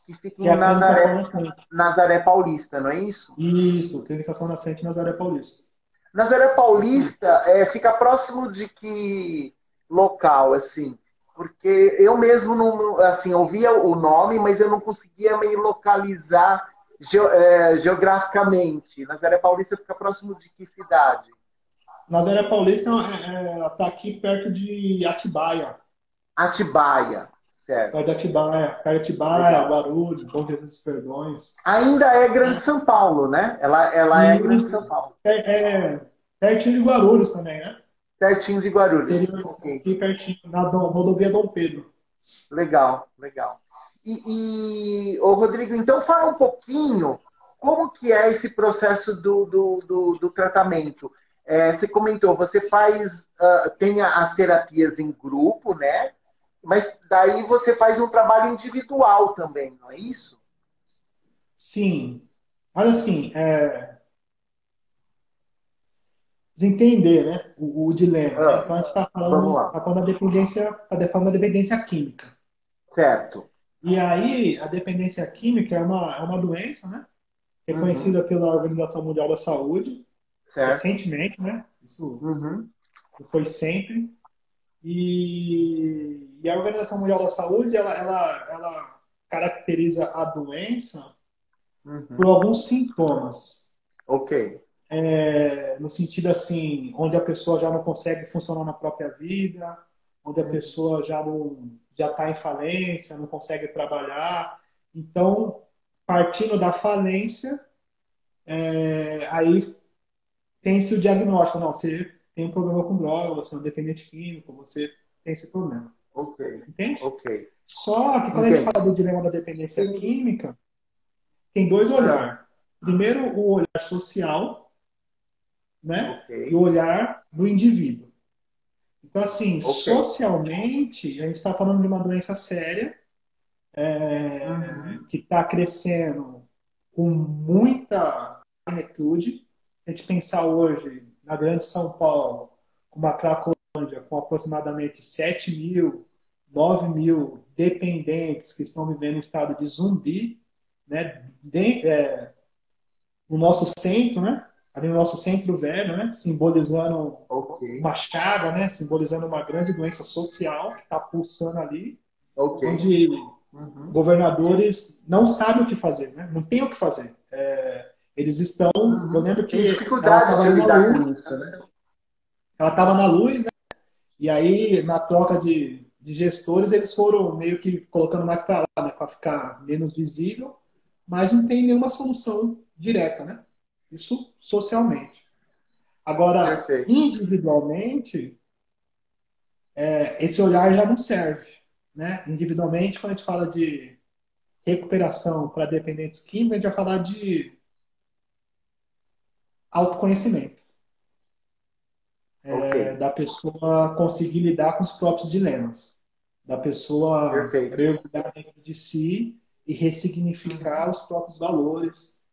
Speaker 3: que fica
Speaker 2: Que é
Speaker 3: em
Speaker 2: a clínica São Nascente.
Speaker 3: Nazaré Paulista, não é isso?
Speaker 2: Isso, clínica São Nascente, Nazaré Paulista.
Speaker 3: Nazaré
Speaker 2: Isso aí.
Speaker 3: Paulista fica próximo de que local, assim? Porque eu mesmo não, assim, ouvia o nome, mas eu não conseguia meio localizar geograficamente. Nazaré Paulista fica próximo de que cidade?
Speaker 2: Nazaré Paulista tá aqui perto de Atibaia.
Speaker 3: Atibaia, certo?
Speaker 2: Perto de Atibaia,
Speaker 3: Legal.
Speaker 2: Guarulhos, Bom Jesus dos Perdões.
Speaker 3: Ainda é Grande São Paulo, né? Ela é Grande São
Speaker 2: E
Speaker 3: Paulo,
Speaker 2: pertinho de Guarulhos também, né?
Speaker 3: pertinho de Guarulhos.
Speaker 2: Interior,
Speaker 3: Ok.
Speaker 2: aqui pertinho, na rodovia Dom Pedro.
Speaker 3: Legal, legal. Ô Rodrigo, então fala um pouquinho como que é esse processo do tratamento. Você comentou, você faz, tem as terapias em grupo, né? Mas daí você faz um trabalho individual também, não é isso?
Speaker 2: Sim, mas assim, entender, né, o dilema, né? Então a gente está
Speaker 3: Vamos
Speaker 2: falando,
Speaker 3: lá.
Speaker 2: tá falando da dependência química.
Speaker 3: Certo.
Speaker 2: E aí a dependência química é uma doença, né?
Speaker 3: Uhum.
Speaker 2: Reconhecida pela Organização Mundial da Saúde
Speaker 3: Certo.
Speaker 2: recentemente, né? Isso
Speaker 3: Uhum.
Speaker 2: foi sempre. E a Organização Mundial da Saúde, ela caracteriza a doença por
Speaker 3: Uhum.
Speaker 2: alguns sintomas.
Speaker 3: Ok.
Speaker 2: No sentido assim, onde a pessoa já não consegue funcionar na própria vida, onde a
Speaker 3: Uhum.
Speaker 2: pessoa já está em falência, não consegue trabalhar. Então, partindo da falência, aí tem-se o diagnóstico, não, você tem um problema com droga, você é um dependente químico, você tem esse problema.
Speaker 3: Ok.
Speaker 2: Entende?
Speaker 3: Ok.
Speaker 2: Só que quando a gente
Speaker 3: Entendo.
Speaker 2: fala do dilema da dependência química, tem dois
Speaker 3: Ah,
Speaker 2: olhares. Primeiro, o olhar social, né?
Speaker 3: ok.
Speaker 2: E o olhar do indivíduo. Então, assim,
Speaker 3: Ok.
Speaker 2: socialmente, a gente está falando de uma doença séria,
Speaker 3: Uhum.
Speaker 2: que está crescendo com muita magnitude. Se a gente pensar hoje na grande São Paulo, com uma Cracolândia com aproximadamente 7 mil, 9 mil dependentes que estão vivendo em estado de zumbi, né, no nosso centro, né, ali no nosso centro velho, né, simbolizando
Speaker 3: Ok.
Speaker 2: uma chaga, né, simbolizando uma grande doença social que está pulsando ali,
Speaker 3: Ok.
Speaker 2: onde governadores não sabem o que fazer, né, não tem o que fazer. Eles estão, eu lembro que
Speaker 3: Tem
Speaker 2: ela
Speaker 3: dificuldade
Speaker 2: estava
Speaker 3: de
Speaker 2: ali na
Speaker 3: lidar
Speaker 2: luz,
Speaker 3: com isso, né?
Speaker 2: ela estava na luz, né, e aí na troca de gestores eles foram meio que colocando mais para lá, né, para ficar menos visível, mas não tem nenhuma solução direta, né? Isso socialmente. Agora,
Speaker 3: Perfeito.
Speaker 2: individualmente, esse olhar já não serve, né? Individualmente, quando a gente fala de recuperação para dependentes químicos, a gente vai falar de autoconhecimento,
Speaker 3: Ok.
Speaker 2: da pessoa conseguir lidar com os próprios dilemas, da pessoa
Speaker 3: Perfeito.
Speaker 2: mergulhar dentro de si e ressignificar os próprios valores,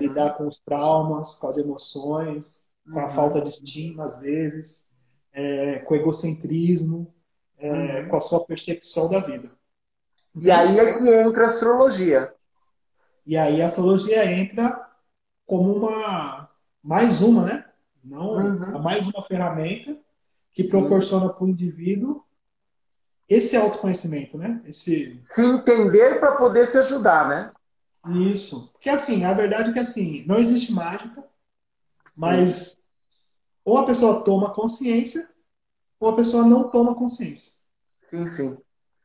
Speaker 2: lidar com os traumas, com as emoções, com a falta de estima, às vezes, com o egocentrismo, com a sua percepção da vida.
Speaker 3: E aí
Speaker 2: Entende?
Speaker 3: é que entra a astrologia.
Speaker 2: E aí a astrologia entra como mais uma, né? Não, a mais uma ferramenta que proporciona para o indivíduo esse autoconhecimento, né?
Speaker 3: Se entender para poder se ajudar, né?
Speaker 2: Isso. Porque assim, a verdade é que assim, não existe mágica,
Speaker 3: Sim,
Speaker 2: mas ou a pessoa toma consciência ou a pessoa não toma consciência.
Speaker 3: sim, sim.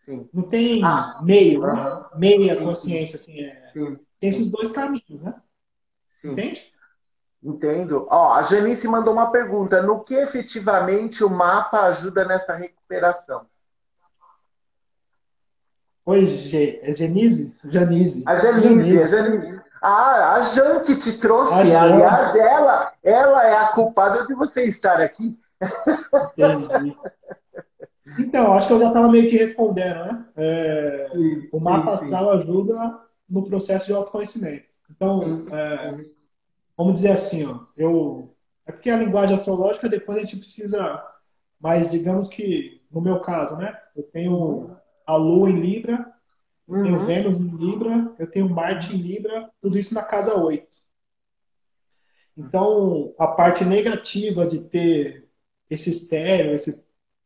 Speaker 3: Sim.
Speaker 2: Não tem
Speaker 3: Ah,
Speaker 2: meio, né?
Speaker 3: aham.
Speaker 2: Meia
Speaker 3: Sim, sim,
Speaker 2: consciência, assim,
Speaker 3: sim,
Speaker 2: tem esses
Speaker 3: sim,
Speaker 2: dois caminhos, né?
Speaker 3: sim.
Speaker 2: Entende?
Speaker 3: Entendo. Ó, a Janice mandou uma pergunta. No que efetivamente o mapa ajuda nessa recuperação?
Speaker 2: Oi, é Genise? Janise.
Speaker 3: A Janice, a
Speaker 2: Janise.
Speaker 3: Janice. Ah, a Jan que te
Speaker 2: A
Speaker 3: trouxe,
Speaker 2: Jan,
Speaker 3: aliás, ela é a culpada de você estar aqui.
Speaker 2: entendi. Então, acho que eu já estava meio que respondendo, né?
Speaker 3: Sim,
Speaker 2: O
Speaker 3: sim,
Speaker 2: mapa
Speaker 3: sim.
Speaker 2: astral ajuda no processo de autoconhecimento. Então,
Speaker 3: Sim, sim.
Speaker 2: vamos dizer assim, ó, é porque a linguagem astrológica depois a gente precisa, mas digamos que, no meu caso, né? Eu tenho a Lua em Libra, eu tenho
Speaker 3: Uhum,
Speaker 2: Vênus em Libra, eu tenho Marte em Libra, tudo isso na casa 8. Então, a parte negativa de ter esse estéreo,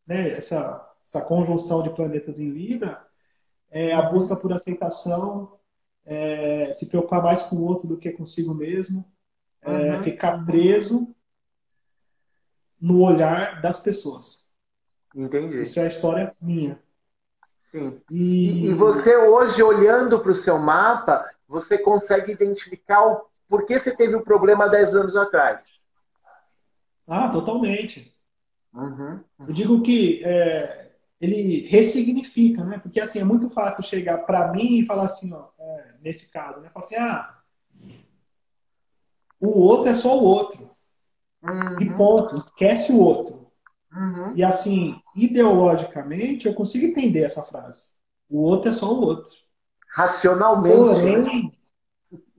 Speaker 2: né, essa conjunção de planetas em Libra, é a busca por aceitação, se preocupar mais com o outro do que consigo mesmo, ficar preso no olhar das pessoas.
Speaker 3: entendi.
Speaker 2: Isso é a história minha.
Speaker 3: Sim. E
Speaker 2: E,
Speaker 3: você hoje, olhando para o seu mapa, você consegue identificar o porquê você teve o problema 10 anos atrás.
Speaker 2: totalmente.
Speaker 3: Uhum,
Speaker 2: Eu digo que ele ressignifica, né? Porque assim é muito fácil chegar para mim e falar assim, ó, nesse caso, né? Falar assim, o outro é só o outro. E
Speaker 3: uhum,
Speaker 2: ponto. Esquece o outro.
Speaker 3: uhum.
Speaker 2: E assim, ideologicamente, eu consigo entender essa frase. O outro é só o outro.
Speaker 3: Racionalmente, né?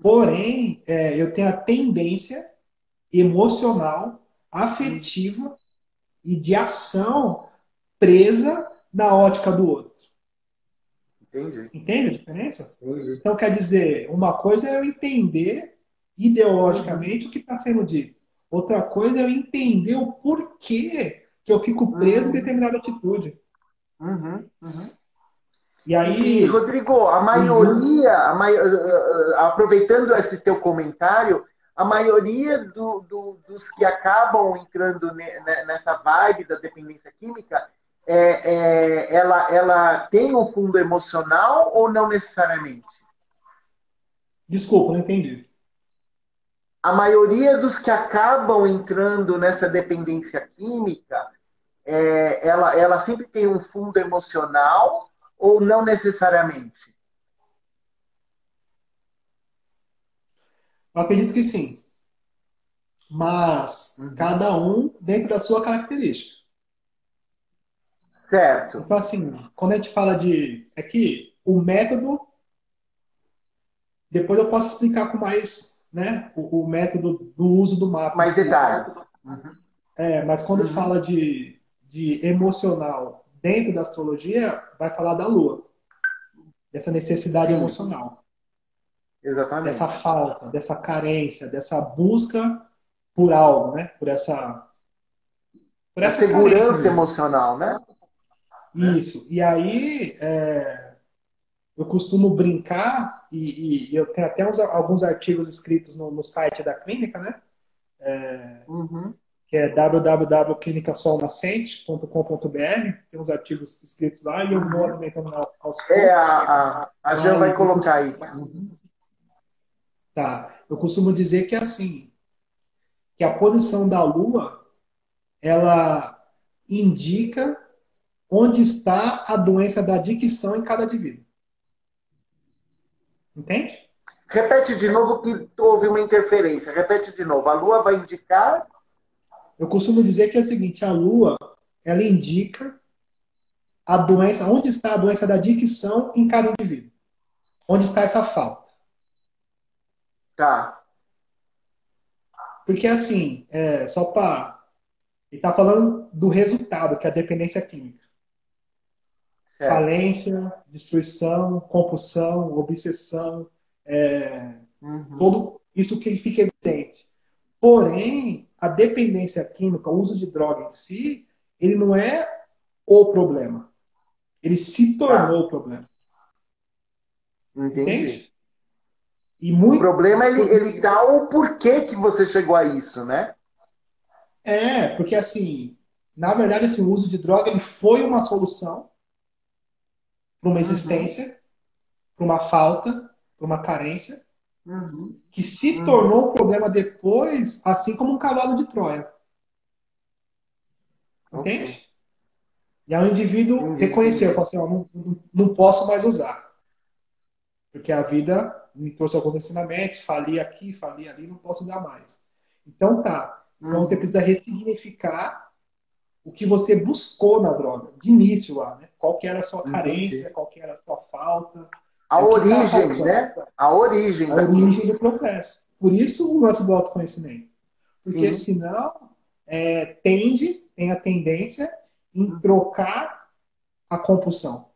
Speaker 2: Porém, eu tenho a tendência emocional, afetiva e de ação presa na ótica do outro.
Speaker 3: Entendi,
Speaker 2: Entende a diferença?
Speaker 3: entendi.
Speaker 2: Então, quer dizer, uma coisa é eu entender ideologicamente o que está sendo dito. Outra coisa é eu entender o porquê que eu fico preso em
Speaker 3: Uhum,
Speaker 2: determinada atitude.
Speaker 3: uhum.
Speaker 2: E
Speaker 3: E,
Speaker 2: aí,
Speaker 3: Rodrigo, aproveitando esse teu comentário, a maioria dos que acabam entrando nessa vibe da dependência química, ela tem um fundo emocional ou não necessariamente?
Speaker 2: desculpa, não entendi.
Speaker 3: A maioria dos que acabam entrando nessa dependência química, ela sempre tem um fundo emocional ou não necessariamente?
Speaker 2: Eu acredito que sim, mas
Speaker 3: Uhum.
Speaker 2: cada um dentro da sua característica.
Speaker 3: Certo.
Speaker 2: Então, assim, quando a gente fala de. É que o método, depois eu posso explicar com mais, né, o método do uso do mapa em
Speaker 3: Mais
Speaker 2: si.
Speaker 3: detalhes.
Speaker 2: Mas quando
Speaker 3: Uhum.
Speaker 2: fala de de emocional dentro da astrologia, vai falar da Lua, dessa necessidade
Speaker 3: Sim,
Speaker 2: emocional, dessa
Speaker 3: exatamente.
Speaker 2: falta, dessa carência, dessa busca por algo, né? Por
Speaker 3: Da
Speaker 2: essa carência
Speaker 3: segurança
Speaker 2: mesmo.
Speaker 3: emocional, né?
Speaker 2: Isso. E aí, eu costumo brincar, e eu tenho até alguns artigos escritos no site da clínica, né?
Speaker 3: Uhum.
Speaker 2: Que é www.clinicasolnascente.com.br. Tem uns artigos escritos lá e eu vou
Speaker 3: Uhum.
Speaker 2: alimentando aos
Speaker 3: É,
Speaker 2: poucos.
Speaker 3: a Jean vai
Speaker 2: Mas
Speaker 3: colocar aí. Uhum.
Speaker 2: eu costumo dizer que é assim, que a posição da Lua, ela indica onde está a doença da dicção em cada indivíduo. Entende?
Speaker 3: Repete de novo que houve uma interferência. Repete de novo. A Lua vai indicar.
Speaker 2: Eu costumo dizer que é o seguinte, a Lua, ela indica a doença, onde está a doença da dicção em cada indivíduo. Onde está essa falta.
Speaker 3: Tá.
Speaker 2: Porque assim, só para... Ele está falando do resultado, que é a dependência química.
Speaker 3: Certo.
Speaker 2: Falência, destruição, compulsão, obsessão,
Speaker 3: Uhum.
Speaker 2: tudo isso que fica evidente. Porém, a dependência química, o uso de droga em si, ele não é o problema. Ele se tornou
Speaker 3: Tá.
Speaker 2: o problema.
Speaker 3: Entendi.
Speaker 2: Entende? E
Speaker 3: O
Speaker 2: muito.
Speaker 3: problema ele dá o porquê que você chegou a isso, né?
Speaker 2: Porque assim, na verdade, assim, o uso de droga ele foi uma solução para uma
Speaker 3: Uhum.
Speaker 2: existência, para uma falta, para uma carência,
Speaker 3: Uhum.
Speaker 2: que se
Speaker 3: Uhum.
Speaker 2: tornou um problema depois, assim como um cavalo de Troia.
Speaker 3: Ok.
Speaker 2: Entende? E aí o indivíduo
Speaker 3: Entendi,
Speaker 2: reconheceu,
Speaker 3: entendi.
Speaker 2: falou assim, ó, não posso mais usar. Porque a vida me trouxe alguns ensinamentos, fali aqui, fali ali, não posso usar mais. Então tá. Então você
Speaker 3: Uhum.
Speaker 2: precisa ressignificar o que você buscou na droga, de início lá, né? Qual que era a sua
Speaker 3: Entendi.
Speaker 2: carência, qual que era a sua falta,
Speaker 3: A
Speaker 2: o que está
Speaker 3: origem,
Speaker 2: faltando,
Speaker 3: né? A origem
Speaker 2: a
Speaker 3: daquilo.
Speaker 2: origem do processo. Por isso o lance do autoconhecimento. Porque
Speaker 3: Sim.
Speaker 2: senão tem a tendência em
Speaker 3: Uhum.
Speaker 2: trocar a compulsão.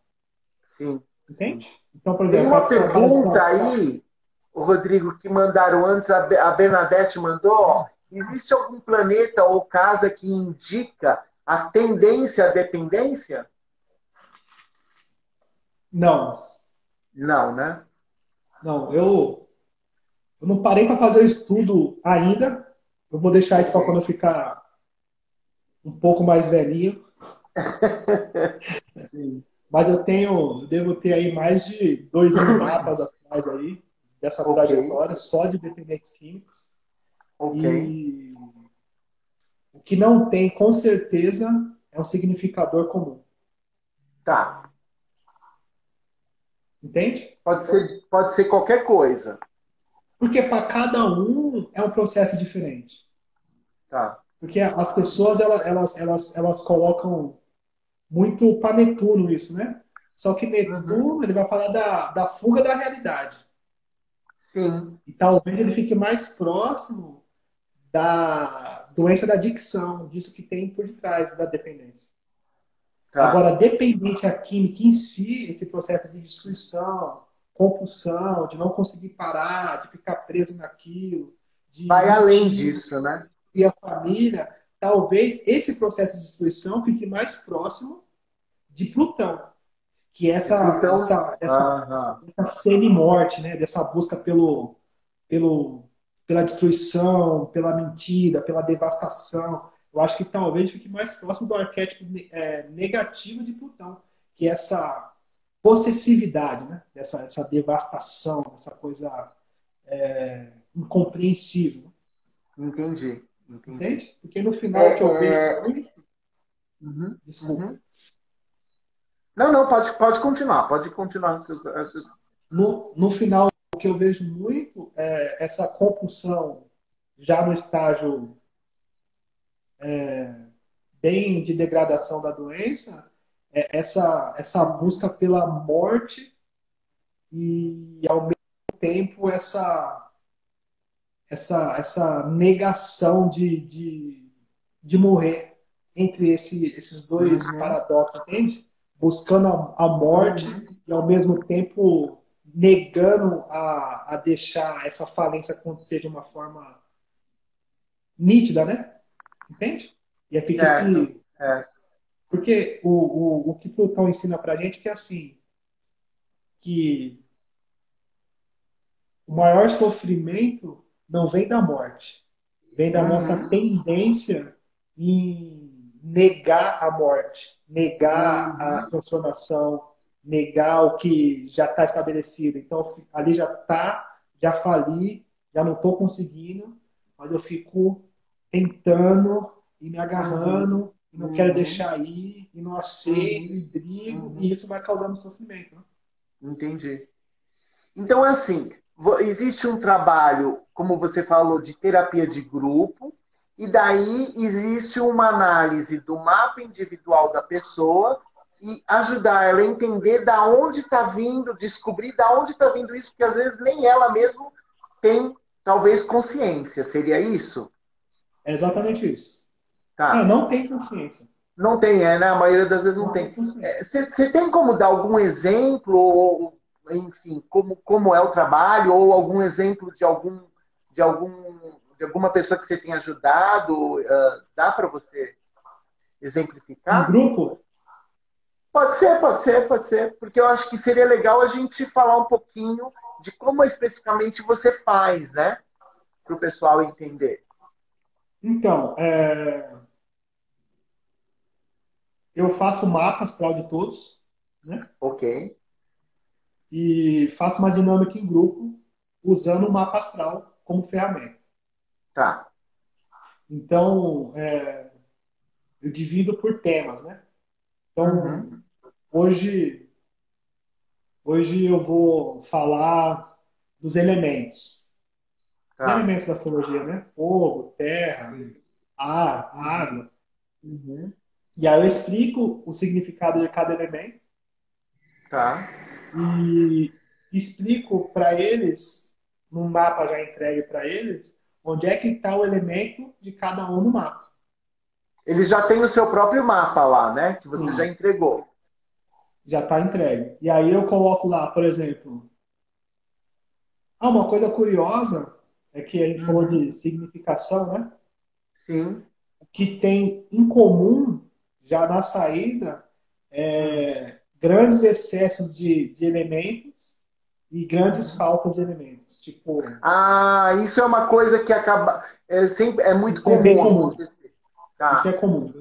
Speaker 3: Sim.
Speaker 2: Entende?
Speaker 3: Sim.
Speaker 2: Então, por
Speaker 3: Tem
Speaker 2: exemplo, a
Speaker 3: uma
Speaker 2: pessoa para de
Speaker 3: pergunta
Speaker 2: tomar.
Speaker 3: aí, o Rodrigo, que mandaram antes, a Bernadette mandou. Ó, existe algum planeta ou casa que indica a tendência à dependência?
Speaker 2: Não,
Speaker 3: Não, né?
Speaker 2: não, eu não parei para fazer o estudo ainda. Eu vou deixar isso
Speaker 3: Ok.
Speaker 2: para quando eu ficar um pouco mais velhinho.
Speaker 3: Sim.
Speaker 2: Mas eu devo ter aí mais de 2.000 mapas atrás aí, dessa
Speaker 3: Ok,
Speaker 2: trajetória, só de dependentes químicos.
Speaker 3: ok.
Speaker 2: E o que não tem, com certeza, é um significador comum.
Speaker 3: Tá.
Speaker 2: Entende?
Speaker 3: Pode ser qualquer coisa.
Speaker 2: Porque para cada um é um processo diferente.
Speaker 3: Tá.
Speaker 2: Porque as pessoas, elas colocam muito para Netuno isso, né? Só que
Speaker 3: Uhum.
Speaker 2: Netuno, ele vai falar da fuga da realidade.
Speaker 3: Sim.
Speaker 2: E talvez ele fique mais próximo da doença da adicção, disso que tem por detrás da dependência. Agora,
Speaker 3: Tá.
Speaker 2: a dependência química em si, esse processo de destruição, compulsão, de não conseguir parar, de ficar preso naquilo, de
Speaker 3: Vai além
Speaker 2: mentir
Speaker 3: disso, né?
Speaker 2: e a família, talvez esse processo de destruição fique mais próximo de Plutão, que é
Speaker 3: De Plutão. Aham.
Speaker 2: essa semi-morte, né? Dessa busca pelo, pela destruição, pela mentira, pela devastação. Eu acho que talvez fique mais próximo do arquétipo negativo de Plutão, que é essa possessividade, né? Essa devastação, essa coisa incompreensível.
Speaker 3: Entendi. Entendi.
Speaker 2: Entende? Porque no
Speaker 3: É,
Speaker 2: final o que eu vejo
Speaker 3: é...
Speaker 2: muito.
Speaker 3: Uhum.
Speaker 2: Desculpa.
Speaker 3: Uhum. Não, não, pode continuar. Pode continuar os seus.
Speaker 2: No final, o que eu vejo muito é essa compulsão já no estágio bem de degradação da doença, essa busca pela morte e, ao mesmo tempo, essa negação de morrer. entre esses dois
Speaker 3: Uhum.
Speaker 2: paradoxos, entende? Buscando a morte
Speaker 3: Uhum.
Speaker 2: e, ao mesmo tempo, negando a deixar essa falência acontecer de uma forma nítida, né? Entende? E aí fica
Speaker 3: Certo,
Speaker 2: esse...
Speaker 3: certo.
Speaker 2: Porque o que Plutão ensina pra gente é que, assim, que o maior sofrimento não vem da morte, vem da nossa
Speaker 3: Uhum.
Speaker 2: tendência em negar a morte, negar a
Speaker 3: Uhum.
Speaker 2: transformação, negar o que já está estabelecido. Então, ali já está, já fali, já não estou conseguindo, mas eu fico tentando e me
Speaker 3: Uhum.
Speaker 2: agarrando, e não quero
Speaker 3: Uhum.
Speaker 2: deixar ir, e não aceito,
Speaker 3: Uhum.
Speaker 2: e brigo, e
Speaker 3: Uhum.
Speaker 2: isso vai causando sofrimento. Né?
Speaker 3: Entendi. Então, assim, existe um trabalho, como você falou, de terapia de grupo, e daí existe uma análise do mapa individual da pessoa e ajudar ela a entender da onde está vindo, descobrir da onde está vindo isso, porque às vezes nem ela mesma tem, talvez, consciência. Seria isso?
Speaker 2: É exatamente isso. É,
Speaker 3: Tá.
Speaker 2: não tem consciência.
Speaker 3: Não tem, né? A maioria das vezes não
Speaker 2: Não tem
Speaker 3: tem.
Speaker 2: consciência.
Speaker 3: Você tem como dar algum exemplo, ou, enfim, como é o trabalho, ou algum exemplo de algum, de alguma pessoa que você tenha ajudado? Dá para você
Speaker 2: Em
Speaker 3: exemplificar?
Speaker 2: grupo,
Speaker 3: Pode ser, pode ser, pode ser, porque eu acho que seria legal a gente falar um pouquinho de como especificamente você faz, né? Para o pessoal entender.
Speaker 2: então, eu faço o mapa astral de todos, né?
Speaker 3: Ok,
Speaker 2: E faço uma dinâmica em grupo usando o mapa astral como ferramenta.
Speaker 3: tá.
Speaker 2: Então, eu divido por temas, né?
Speaker 3: Uhum,
Speaker 2: Então, hoje, hoje eu vou falar dos elementos. Os
Speaker 3: tá.
Speaker 2: elementos da astrologia, né? Fogo, terra,
Speaker 3: Sim.
Speaker 2: ar,
Speaker 3: Uhum,
Speaker 2: água.
Speaker 3: uhum,
Speaker 2: E aí eu explico o significado de cada elemento
Speaker 3: tá.
Speaker 2: e explico para eles, num mapa já entregue para eles, onde é que está o elemento de cada um no mapa.
Speaker 3: Eles já têm o seu próprio mapa lá, né? Que você já
Speaker 2: Sim,
Speaker 3: entregou.
Speaker 2: já está entregue. E aí eu coloco lá, por exemplo, uma coisa curiosa é que a gente falou
Speaker 3: Uhum.
Speaker 2: de significação, né?
Speaker 3: Sim.
Speaker 2: O que tem em comum já na saída
Speaker 3: Hum.
Speaker 2: grandes excessos de elementos e grandes
Speaker 3: Uhum.
Speaker 2: faltas de elementos. Tipo,
Speaker 3: Ah, isso é uma coisa que acaba. É muito
Speaker 2: isso é bem
Speaker 3: comum
Speaker 2: comum.
Speaker 3: acontecer.
Speaker 2: Isso é
Speaker 3: Tá.
Speaker 2: comum.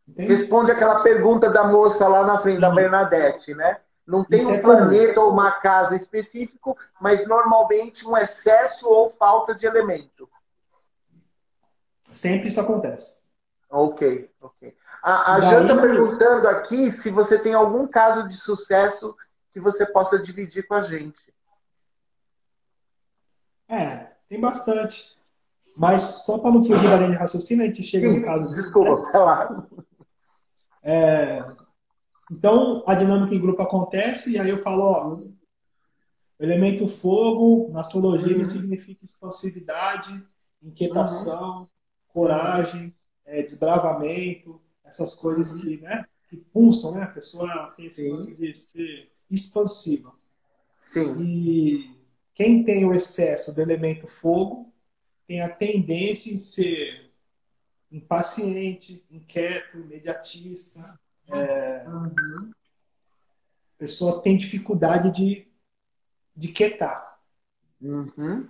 Speaker 2: Entende?
Speaker 3: Responde aquela pergunta da moça lá na frente, da
Speaker 2: Isso,
Speaker 3: Bernadette, né? Não tem
Speaker 2: isso
Speaker 3: um
Speaker 2: é comum.
Speaker 3: planeta ou uma casa específico, mas normalmente um excesso ou falta de elemento.
Speaker 2: Sempre isso acontece.
Speaker 3: Ok, ok.
Speaker 2: E
Speaker 3: A Jan está
Speaker 2: daí,
Speaker 3: perguntando aqui se você tem algum caso de sucesso que você possa dividir com a gente.
Speaker 2: tem bastante. Mas só para não fugir da linha de raciocínio, a gente chega no
Speaker 3: Sim,
Speaker 2: caso de
Speaker 3: desculpa,
Speaker 2: sucesso.
Speaker 3: vai lá.
Speaker 2: Então, a dinâmica em grupo acontece e aí eu falo, ó,
Speaker 3: Uhum,
Speaker 2: o elemento fogo, na astrologia, ele
Speaker 3: uhum,
Speaker 2: significa expansividade,
Speaker 3: uhum,
Speaker 2: inquietação,
Speaker 3: uhum.
Speaker 2: coragem, desbravamento, essas coisas
Speaker 3: Uhum.
Speaker 2: que pulsam, né? A pessoa tem esse lance
Speaker 3: Sim,
Speaker 2: de ser expansiva.
Speaker 3: sim.
Speaker 2: E quem tem o excesso do elemento fogo tem a tendência em ser impaciente, inquieto, imediatista.
Speaker 3: Uhum.
Speaker 2: A pessoa tem dificuldade de quietar.
Speaker 3: Uhum.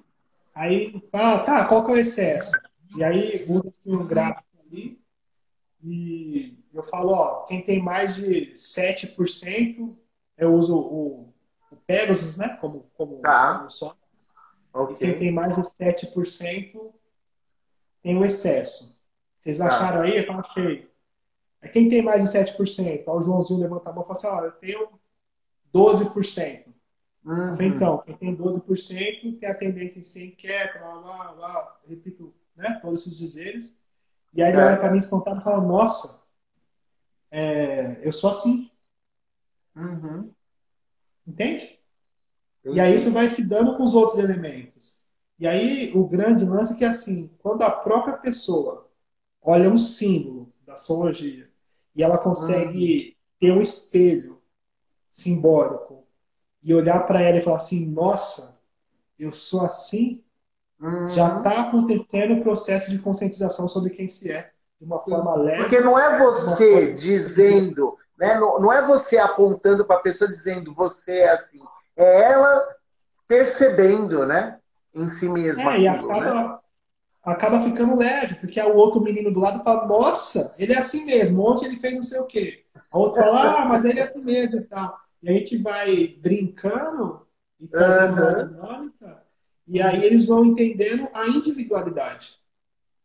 Speaker 2: Aí, tá, qual que é o excesso? E aí usa-se um gráfico ali e eu falo, ó, quem tem mais de 7%, eu uso o Pegasus, né, como
Speaker 3: Tá,
Speaker 2: só, e
Speaker 3: ok.
Speaker 2: quem tem mais de 7% tem o excesso. Vocês
Speaker 3: Tá.
Speaker 2: acharam aí? Eu achei. Aí quem tem mais de 7%? Aí o Joãozinho levanta a mão e fala assim, ó, eu tenho 12%. Eu falei,
Speaker 3: Uhum.
Speaker 2: então, quem tem 12% tem a tendência em ser inquieto, blá, blá, blá, repito, né, todos esses dizeres. E aí ele olha para
Speaker 3: Certo.
Speaker 2: mim espantado e fala, nossa, eu sou assim,
Speaker 3: Uhum.
Speaker 2: entende? E aí isso
Speaker 3: Entendi.
Speaker 2: vai se dando com os outros elementos. E aí o grande lance é que, assim, quando a própria pessoa olha um símbolo da astrologia e ela consegue ter um espelho simbólico e olhar para ela e falar assim, nossa, eu sou assim, já está acontecendo o processo de conscientização sobre quem se é, de uma forma
Speaker 3: Porque
Speaker 2: leve,
Speaker 3: não é
Speaker 2: de uma
Speaker 3: você
Speaker 2: forma...
Speaker 3: dizendo, né? Não é você apontando para a pessoa dizendo você é assim. É ela percebendo, né? Em si mesma
Speaker 2: E
Speaker 3: aquilo, né?
Speaker 2: acaba ficando leve, porque o outro menino do lado fala, nossa, ele é assim mesmo, ontem ele fez não sei o quê. O outro fala, mas ele é assim mesmo e tal. E a gente vai brincando e trazendo uma dinâmica, e aí eles vão entendendo a individualidade.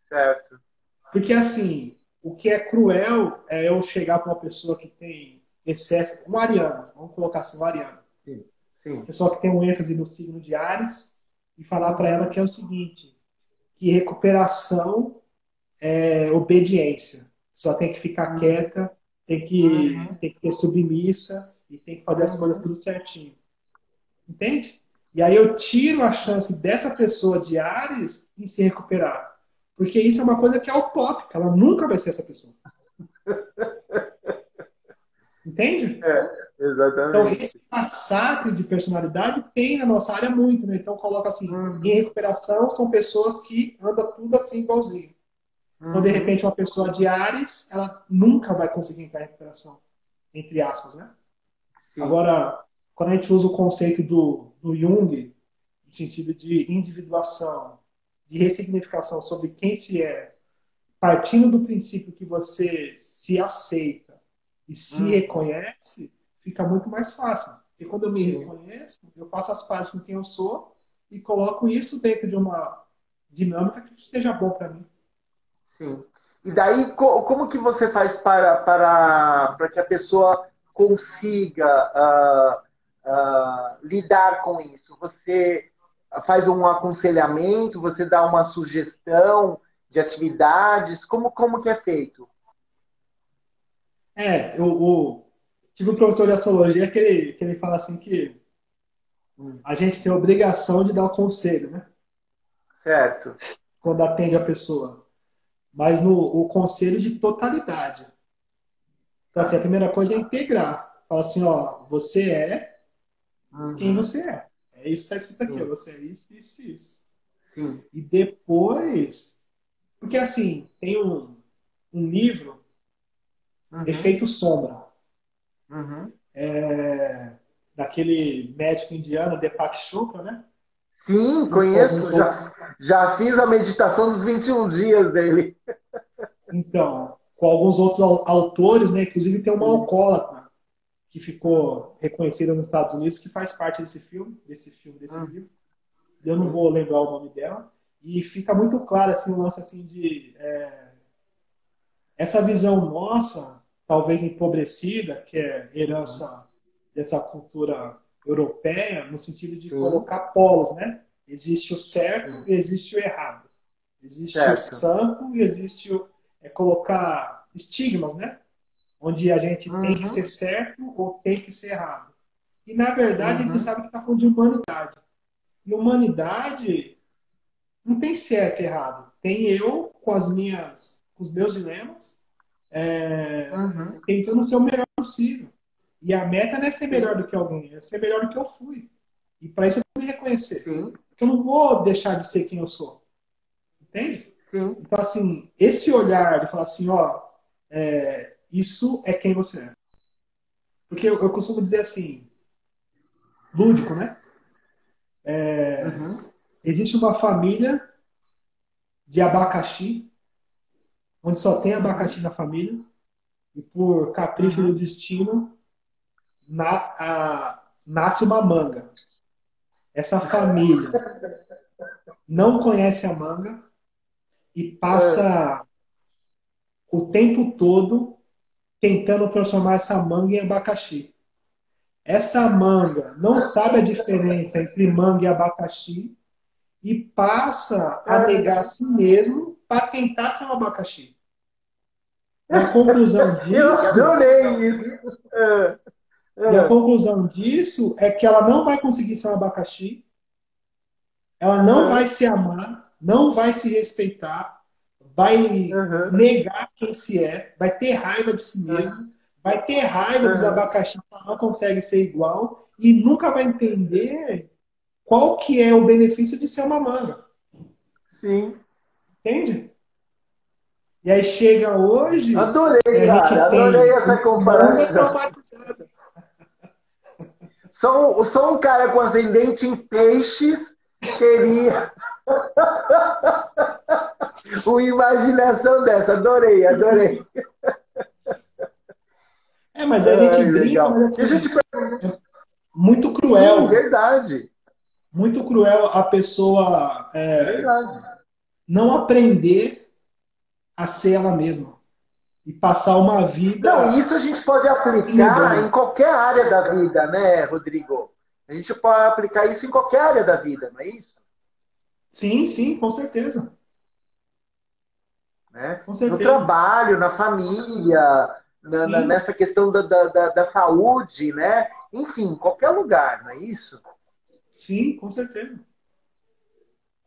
Speaker 3: Certo.
Speaker 2: Porque, assim, o que é cruel é eu chegar para uma pessoa que tem excesso, um ariano, vamos colocar assim, um ariano.
Speaker 3: Sim. Sim.
Speaker 2: Pessoa que tem um ênfase no signo de Áries, e falar para ela que é o seguinte, que recuperação é obediência. Só tem que ficar quieta, tem que ter submissa e tem que fazer as coisas tudo certinho. Entende? E aí eu tiro a chance dessa pessoa de Ares em se recuperar. Porque isso é uma coisa que é utópica, ela nunca vai ser essa pessoa. Entende? Então,
Speaker 3: Exatamente.
Speaker 2: esse massacre de personalidade tem na nossa área muito, né? Então, coloca assim, em recuperação são pessoas que andam tudo assim igualzinho. Então, de repente, uma pessoa de Ares, ela nunca vai conseguir entrar em recuperação, entre aspas, né?
Speaker 3: Sim.
Speaker 2: Agora, quando a gente usa o conceito do Jung, no sentido de individuação, de ressignificação sobre quem se é, partindo do princípio que você se aceita e se reconhece, fica muito mais fácil. Porque quando eu me reconheço, eu faço as pazes com quem eu sou e coloco isso dentro de uma dinâmica que esteja bom para mim.
Speaker 3: Sim. E daí, como que você faz para que a pessoa consiga lidar com isso? Você faz um aconselhamento, você dá uma sugestão de atividades? Como que é feito?
Speaker 2: Eu tive um professor de astrologia que ele fala assim que a gente tem a obrigação de dar o conselho, né?
Speaker 3: Certo.
Speaker 2: Quando atende a pessoa. Mas o conselho de totalidade. Então, assim, a primeira coisa é integrar. Fala assim, ó, você é quem você é. É isso que está escrito aqui, ó,
Speaker 3: Sim.
Speaker 2: você é isso, isso, isso.
Speaker 3: Sim.
Speaker 2: E depois, porque assim, tem um livro, Efeito Sombra, daquele médico indiano, Deepak Chopra, né?
Speaker 3: Sim,
Speaker 2: Junto com alguns
Speaker 3: conheço.
Speaker 2: outros.
Speaker 3: Já fiz a meditação dos 21 dias dele.
Speaker 2: Então, com alguns outros autores, né? Inclusive tem uma alcoólatra que ficou reconhecida nos Estados Unidos, que faz parte desse livro. Eu não vou lembrar o nome dela. E fica muito claro assim, um lance assim de essa visão nossa, talvez empobrecida, que é herança dessa cultura europeia, no sentido de colocar polos, né? Existe o certo e existe o errado. Existe o
Speaker 3: Certo.
Speaker 2: santo e existe colocar estigmas, né? Onde a gente tem que ser certo ou tem que ser errado. E, na verdade, a gente sabe que está falando de humanidade. E humanidade não tem certo e errado. Tem eu com com os meus dilemas, tentando ser o melhor possível. E a meta não é ser melhor do que alguém, é ser melhor do que eu fui. E para isso eu tenho que me reconhecer.
Speaker 3: Sim.
Speaker 2: Porque eu não vou deixar de ser quem eu sou. Entende?
Speaker 3: Sim.
Speaker 2: Então, assim, esse olhar de falar assim, ó, isso é quem você é. Porque eu costumo dizer assim, lúdico, né? Existe uma família de abacaxi, onde só tem abacaxi na família, e por capricho do destino, nasce uma manga. Essa família não conhece a manga e passa o tempo todo tentando transformar essa manga em abacaxi. Essa manga não sabe a diferença entre manga e abacaxi e passa a negar a si mesmo para tentar ser um abacaxi. E a conclusão
Speaker 3: Eu
Speaker 2: disso,
Speaker 3: adorei isso.
Speaker 2: e a conclusão disso é que ela não vai conseguir ser um abacaxi, ela não vai se amar, não vai se respeitar, vai
Speaker 3: Uhum.
Speaker 2: negar quem se é, vai ter raiva de si mesmo, vai ter raiva dos
Speaker 3: Uhum.
Speaker 2: abacaxi que não consegue ser igual e nunca vai entender qual que é o benefício de ser uma manga.
Speaker 3: Sim.
Speaker 2: Entende? E aí chega hoje,
Speaker 3: Adorei,
Speaker 2: a gente
Speaker 3: cara. Adorei
Speaker 2: tem
Speaker 3: essa
Speaker 2: manga
Speaker 3: comparação.
Speaker 2: traumatizada.
Speaker 3: Só um cara com ascendente em peixes teria uma imaginação dessa. Adorei, adorei.
Speaker 2: Mas a gente
Speaker 3: Ai,
Speaker 2: brinca,
Speaker 3: legal.
Speaker 2: mas
Speaker 3: E a
Speaker 2: assim,
Speaker 3: gente...
Speaker 2: muito
Speaker 3: Sim,
Speaker 2: cruel.
Speaker 3: verdade.
Speaker 2: Muito cruel a pessoa
Speaker 3: Verdade.
Speaker 2: não aprender a ser ela mesma e passar uma
Speaker 3: Não, e
Speaker 2: vida
Speaker 3: isso a gente pode aplicar em
Speaker 2: negando.
Speaker 3: qualquer área da vida, né, Rodrigo? A gente pode aplicar isso em qualquer área da vida, não é isso?
Speaker 2: Sim, sim, com certeza.
Speaker 3: Né?
Speaker 2: Com
Speaker 3: No
Speaker 2: certeza.
Speaker 3: trabalho, na família,
Speaker 2: Sim,
Speaker 3: nessa questão da saúde, né? Enfim, qualquer lugar, não é isso?
Speaker 2: sim, com certeza.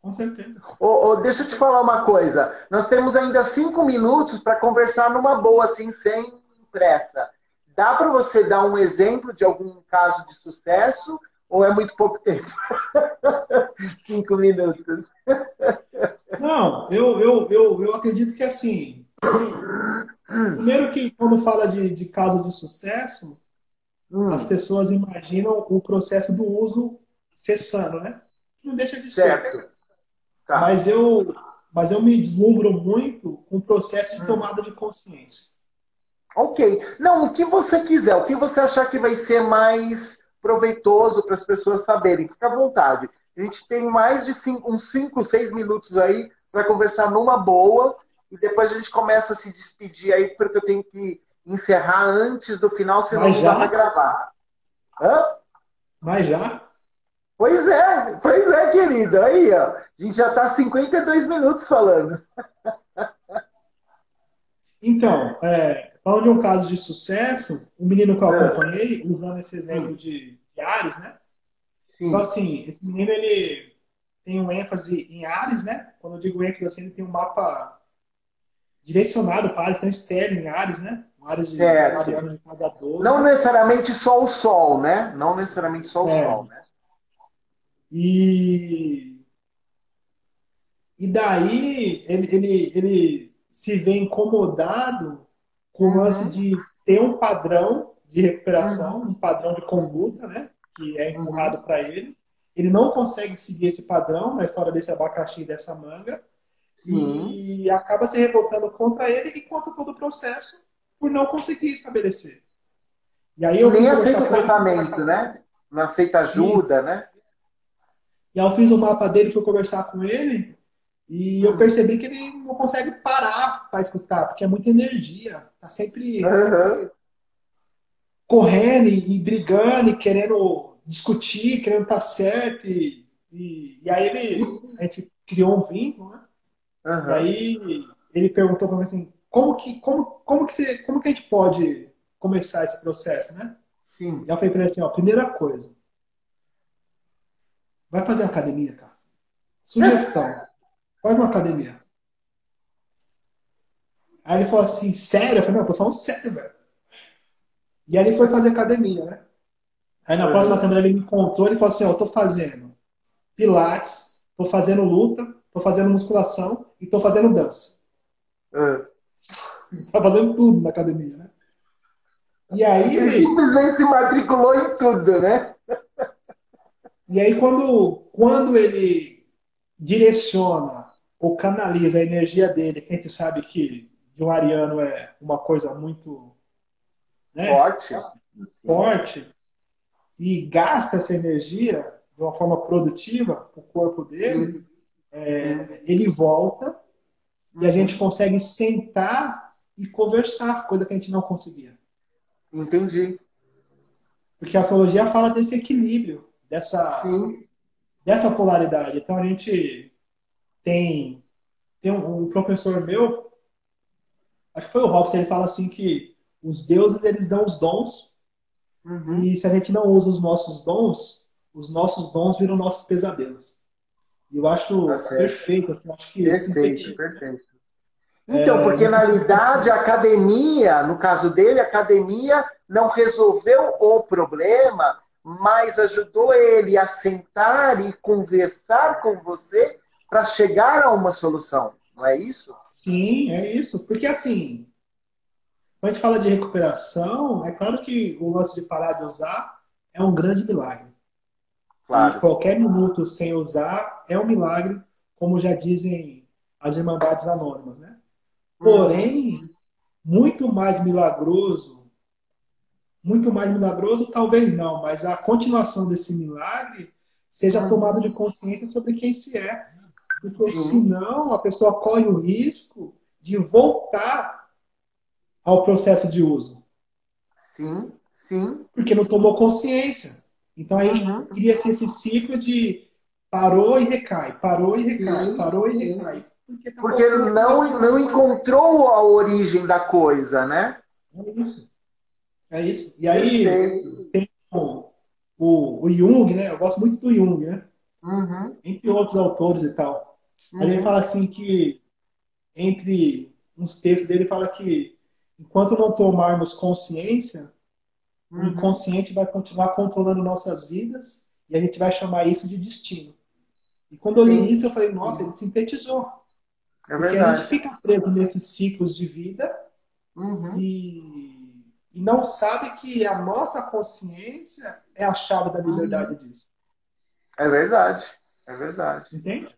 Speaker 2: Com certeza.
Speaker 3: Deixa eu te falar uma coisa. Nós temos ainda 5 minutos para conversar numa boa, assim, sem pressa. Dá para você dar um exemplo de algum caso de sucesso ou é muito pouco tempo? 5 minutos.
Speaker 2: Não, eu acredito que assim, primeiro que quando fala de caso de sucesso, as
Speaker 3: Hum,
Speaker 2: pessoas imaginam o processo do uso cessando, né? Não deixa de ser.
Speaker 3: certo. Tá.
Speaker 2: Mas eu, mas eu me deslumbro muito com o processo de
Speaker 3: Hum.
Speaker 2: tomada de consciência.
Speaker 3: Ok. Não, o que você quiser, o que você achar que vai ser mais proveitoso para as pessoas saberem, fica à vontade. A gente tem mais de uns 5, 6 minutos aí para conversar numa boa e depois a gente começa a se despedir aí, porque eu tenho que encerrar antes do final, senão
Speaker 2: Mas
Speaker 3: não dá para
Speaker 2: já,
Speaker 3: gravar. Hã?
Speaker 2: mas já.
Speaker 3: Pois é, querido. Aí, ó, a gente já está 52 minutos falando.
Speaker 2: Então, falando de um caso de sucesso, um menino que eu
Speaker 3: Ah,
Speaker 2: acompanhei, usando esse exemplo
Speaker 3: hum,
Speaker 2: de Ares, né? Então,
Speaker 3: sim,
Speaker 2: assim, esse menino, ele tem um ênfase em Ares, né? Quando eu digo ênfase, assim, ele tem um mapa direcionado para Ares, tem um estélio em Ares, né? Um Ares de
Speaker 3: certo.
Speaker 2: Ariano de cada
Speaker 3: Não
Speaker 2: 12.
Speaker 3: necessariamente só o sol, né? Não necessariamente só o sol,
Speaker 2: É,
Speaker 3: né?
Speaker 2: e, e daí ele se vê incomodado com o lance
Speaker 3: Uhum,
Speaker 2: de ter um padrão de recuperação,
Speaker 3: uhum,
Speaker 2: um padrão de conduta, né? Que é empurrado
Speaker 3: uhum.
Speaker 2: para ele. Ele não consegue seguir esse padrão na história desse abacaxi e dessa manga
Speaker 3: Sim.
Speaker 2: e acaba se revoltando contra ele e contra todo o processo por não conseguir estabelecer. E aí
Speaker 3: E
Speaker 2: eu fui
Speaker 3: nem
Speaker 2: conversar
Speaker 3: aceita
Speaker 2: com ele
Speaker 3: tratamento, né? Não aceita
Speaker 2: e,
Speaker 3: ajuda, né?
Speaker 2: e aí eu fiz o mapa dele, fui conversar com ele e eu
Speaker 3: Hum.
Speaker 2: percebi que ele não consegue parar para escutar, porque é muita energia. Tá sempre
Speaker 3: Uhum.
Speaker 2: correndo e brigando e querendo discutir, querendo estar certo. E aí a gente criou um vínculo, né? E
Speaker 3: Uhum.
Speaker 2: aí ele perguntou para mim assim, como que a gente pode começar esse processo, né? E
Speaker 3: Sim.
Speaker 2: eu falei para ele assim, ó, primeira coisa, vai fazer academia, cara. Sugestão, faz uma academia. Aí ele falou assim, sério? Eu falei, não, eu tô falando sério, velho. E aí ele foi fazer academia, né? Aí na próxima
Speaker 3: Uhum.
Speaker 2: semana ele me encontrou e falou assim, ó, eu tô fazendo pilates, tô fazendo luta, tô fazendo musculação e tô fazendo dança.
Speaker 3: Uhum.
Speaker 2: Tá fazendo tudo na academia, né? E
Speaker 3: Ele
Speaker 2: aí,
Speaker 3: simplesmente se matriculou em tudo, né?
Speaker 2: e aí quando ele direciona ou canaliza a energia dele, que a gente sabe que de um ariano é uma coisa muito, né,
Speaker 3: Forte. Sim.
Speaker 2: forte, e gasta essa energia de uma forma produtiva para o corpo dele,
Speaker 3: Sim. Sim.
Speaker 2: ele volta e a gente
Speaker 3: Uhum.
Speaker 2: consegue sentar e conversar, coisa que a gente não conseguia.
Speaker 3: Entendi.
Speaker 2: Porque a astrologia fala desse equilíbrio,
Speaker 3: Sim.
Speaker 2: dessa polaridade. Então a gente tem um professor meu, acho que foi o Robson, ele fala assim que os deuses eles dão os dons
Speaker 3: Uhum.
Speaker 2: e se a gente não usa os nossos dons viram nossos pesadelos. E eu
Speaker 3: Tá
Speaker 2: acho
Speaker 3: certo.
Speaker 2: perfeito, assim, eu acho que
Speaker 3: Perfeito,
Speaker 2: sintetiza, né?
Speaker 3: perfeito. Então, porque na realidade a academia, no caso dele, a academia não resolveu o problema, mas ajudou ele a sentar e conversar com você para chegar a uma solução, não é isso?
Speaker 2: Sim, é isso. Porque assim, quando a gente fala de recuperação, é claro que o lance de parar de usar é um grande milagre. E
Speaker 3: Claro.
Speaker 2: qualquer minuto sem usar é um milagre, como já dizem as Irmandades Anônimas, né?
Speaker 3: Uhum.
Speaker 2: Porém, muito mais milagroso, talvez não, mas a continuação desse milagre seja a tomada
Speaker 3: Uhum.
Speaker 2: de consciência sobre quem se é. Porque
Speaker 3: Sim,
Speaker 2: senão a pessoa corre o risco de voltar ao processo de uso,
Speaker 3: sim, sim.
Speaker 2: porque não tomou consciência. Então aí
Speaker 3: Uhum.
Speaker 2: cria-se esse ciclo de parou e recai, parou e recai,
Speaker 3: Sim,
Speaker 2: parou e
Speaker 3: sim.
Speaker 2: recai. Porque está
Speaker 3: Porque
Speaker 2: faltando aquela
Speaker 3: não
Speaker 2: atuação.
Speaker 3: encontrou a origem da coisa, né?
Speaker 2: É isso. É isso. E aí
Speaker 3: Perfeito.
Speaker 2: tem o Jung, né? Eu gosto muito do Jung, né?
Speaker 3: Uhum.
Speaker 2: Entre outros autores e tal. Mas ele fala
Speaker 3: Uhum.
Speaker 2: assim que, entre uns textos dele, fala que enquanto não tomarmos consciência, o
Speaker 3: Uhum.
Speaker 2: inconsciente vai continuar controlando nossas vidas e a gente vai chamar isso de destino. E quando eu li
Speaker 3: Sim,
Speaker 2: isso, eu falei, nossa, ele sintetizou.
Speaker 3: é
Speaker 2: Porque a gente
Speaker 3: verdade.
Speaker 2: fica preso nesses ciclos de vida
Speaker 3: Uhum.
Speaker 2: e não sabe que a nossa consciência é a chave da liberdade
Speaker 3: Uhum.
Speaker 2: disso.
Speaker 3: É verdade. É verdade.
Speaker 2: Entende?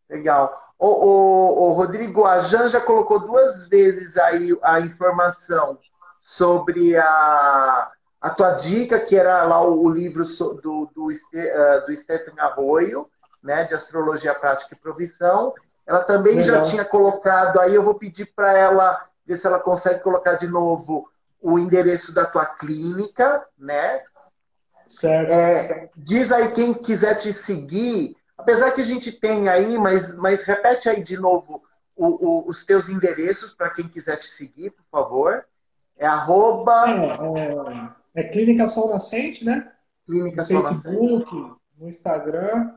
Speaker 3: Legal. Rodrigo, a Jan já colocou duas vezes aí a informação sobre a tua dica, que era lá o livro do Stephen Arroyo, né, de Astrologia Prática e Provisão. Ela também já tinha
Speaker 2: Legal.
Speaker 3: colocado, aí eu vou pedir para ela ver se ela consegue colocar de novo o endereço da tua clínica, né?
Speaker 2: Certo.
Speaker 3: Diz aí quem quiser te seguir, apesar que a gente tem aí, mas repete aí de novo os teus endereços para quem quiser te seguir, por favor. É arroba
Speaker 2: É Clínica Sol Nascente, né? No
Speaker 3: Clínica Sol Nascente.
Speaker 2: Facebook, no Instagram,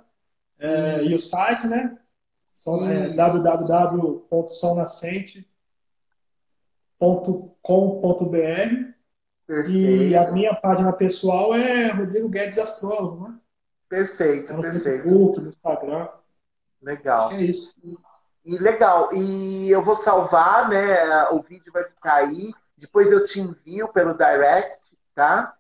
Speaker 2: e o
Speaker 3: E,
Speaker 2: site, né?
Speaker 3: isso,
Speaker 2: www.solnascente.com.br. E a
Speaker 3: perfeito,
Speaker 2: minha página pessoal é Rodrigo Guedes Astrólogo, né?
Speaker 3: perfeito,
Speaker 2: Tá no
Speaker 3: perfeito.
Speaker 2: Facebook, no Instagram. Acho que
Speaker 3: Legal.
Speaker 2: é isso.
Speaker 3: E legal. E eu vou salvar, né? O vídeo vai ficar aí. Depois eu te envio pelo direct, tá?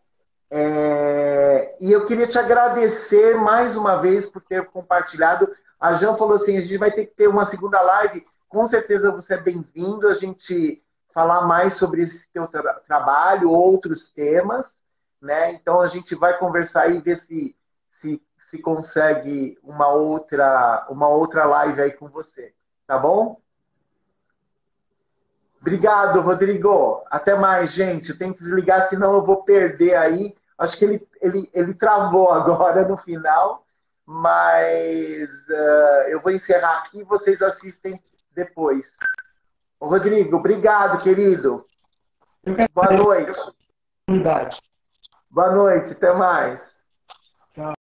Speaker 3: E eu queria te agradecer mais uma vez por ter compartilhado. A Jan falou assim: a gente vai ter que ter uma segunda live. Com certeza você é bem-vindo a gente falar mais sobre esse teu trabalho, outros temas, né? Então a gente vai conversar e ver se, se consegue uma outra live aí com você, tá bom? Obrigado, Rodrigo. Até mais, gente. Eu tenho que desligar, senão eu vou perder aí. Acho que ele travou agora no final, mas eu vou encerrar aqui e vocês assistem depois. Ô, Rodrigo, obrigado, querido.
Speaker 2: Eu quero
Speaker 3: Boa noite.
Speaker 2: oportunidade.
Speaker 3: Boa noite, até mais.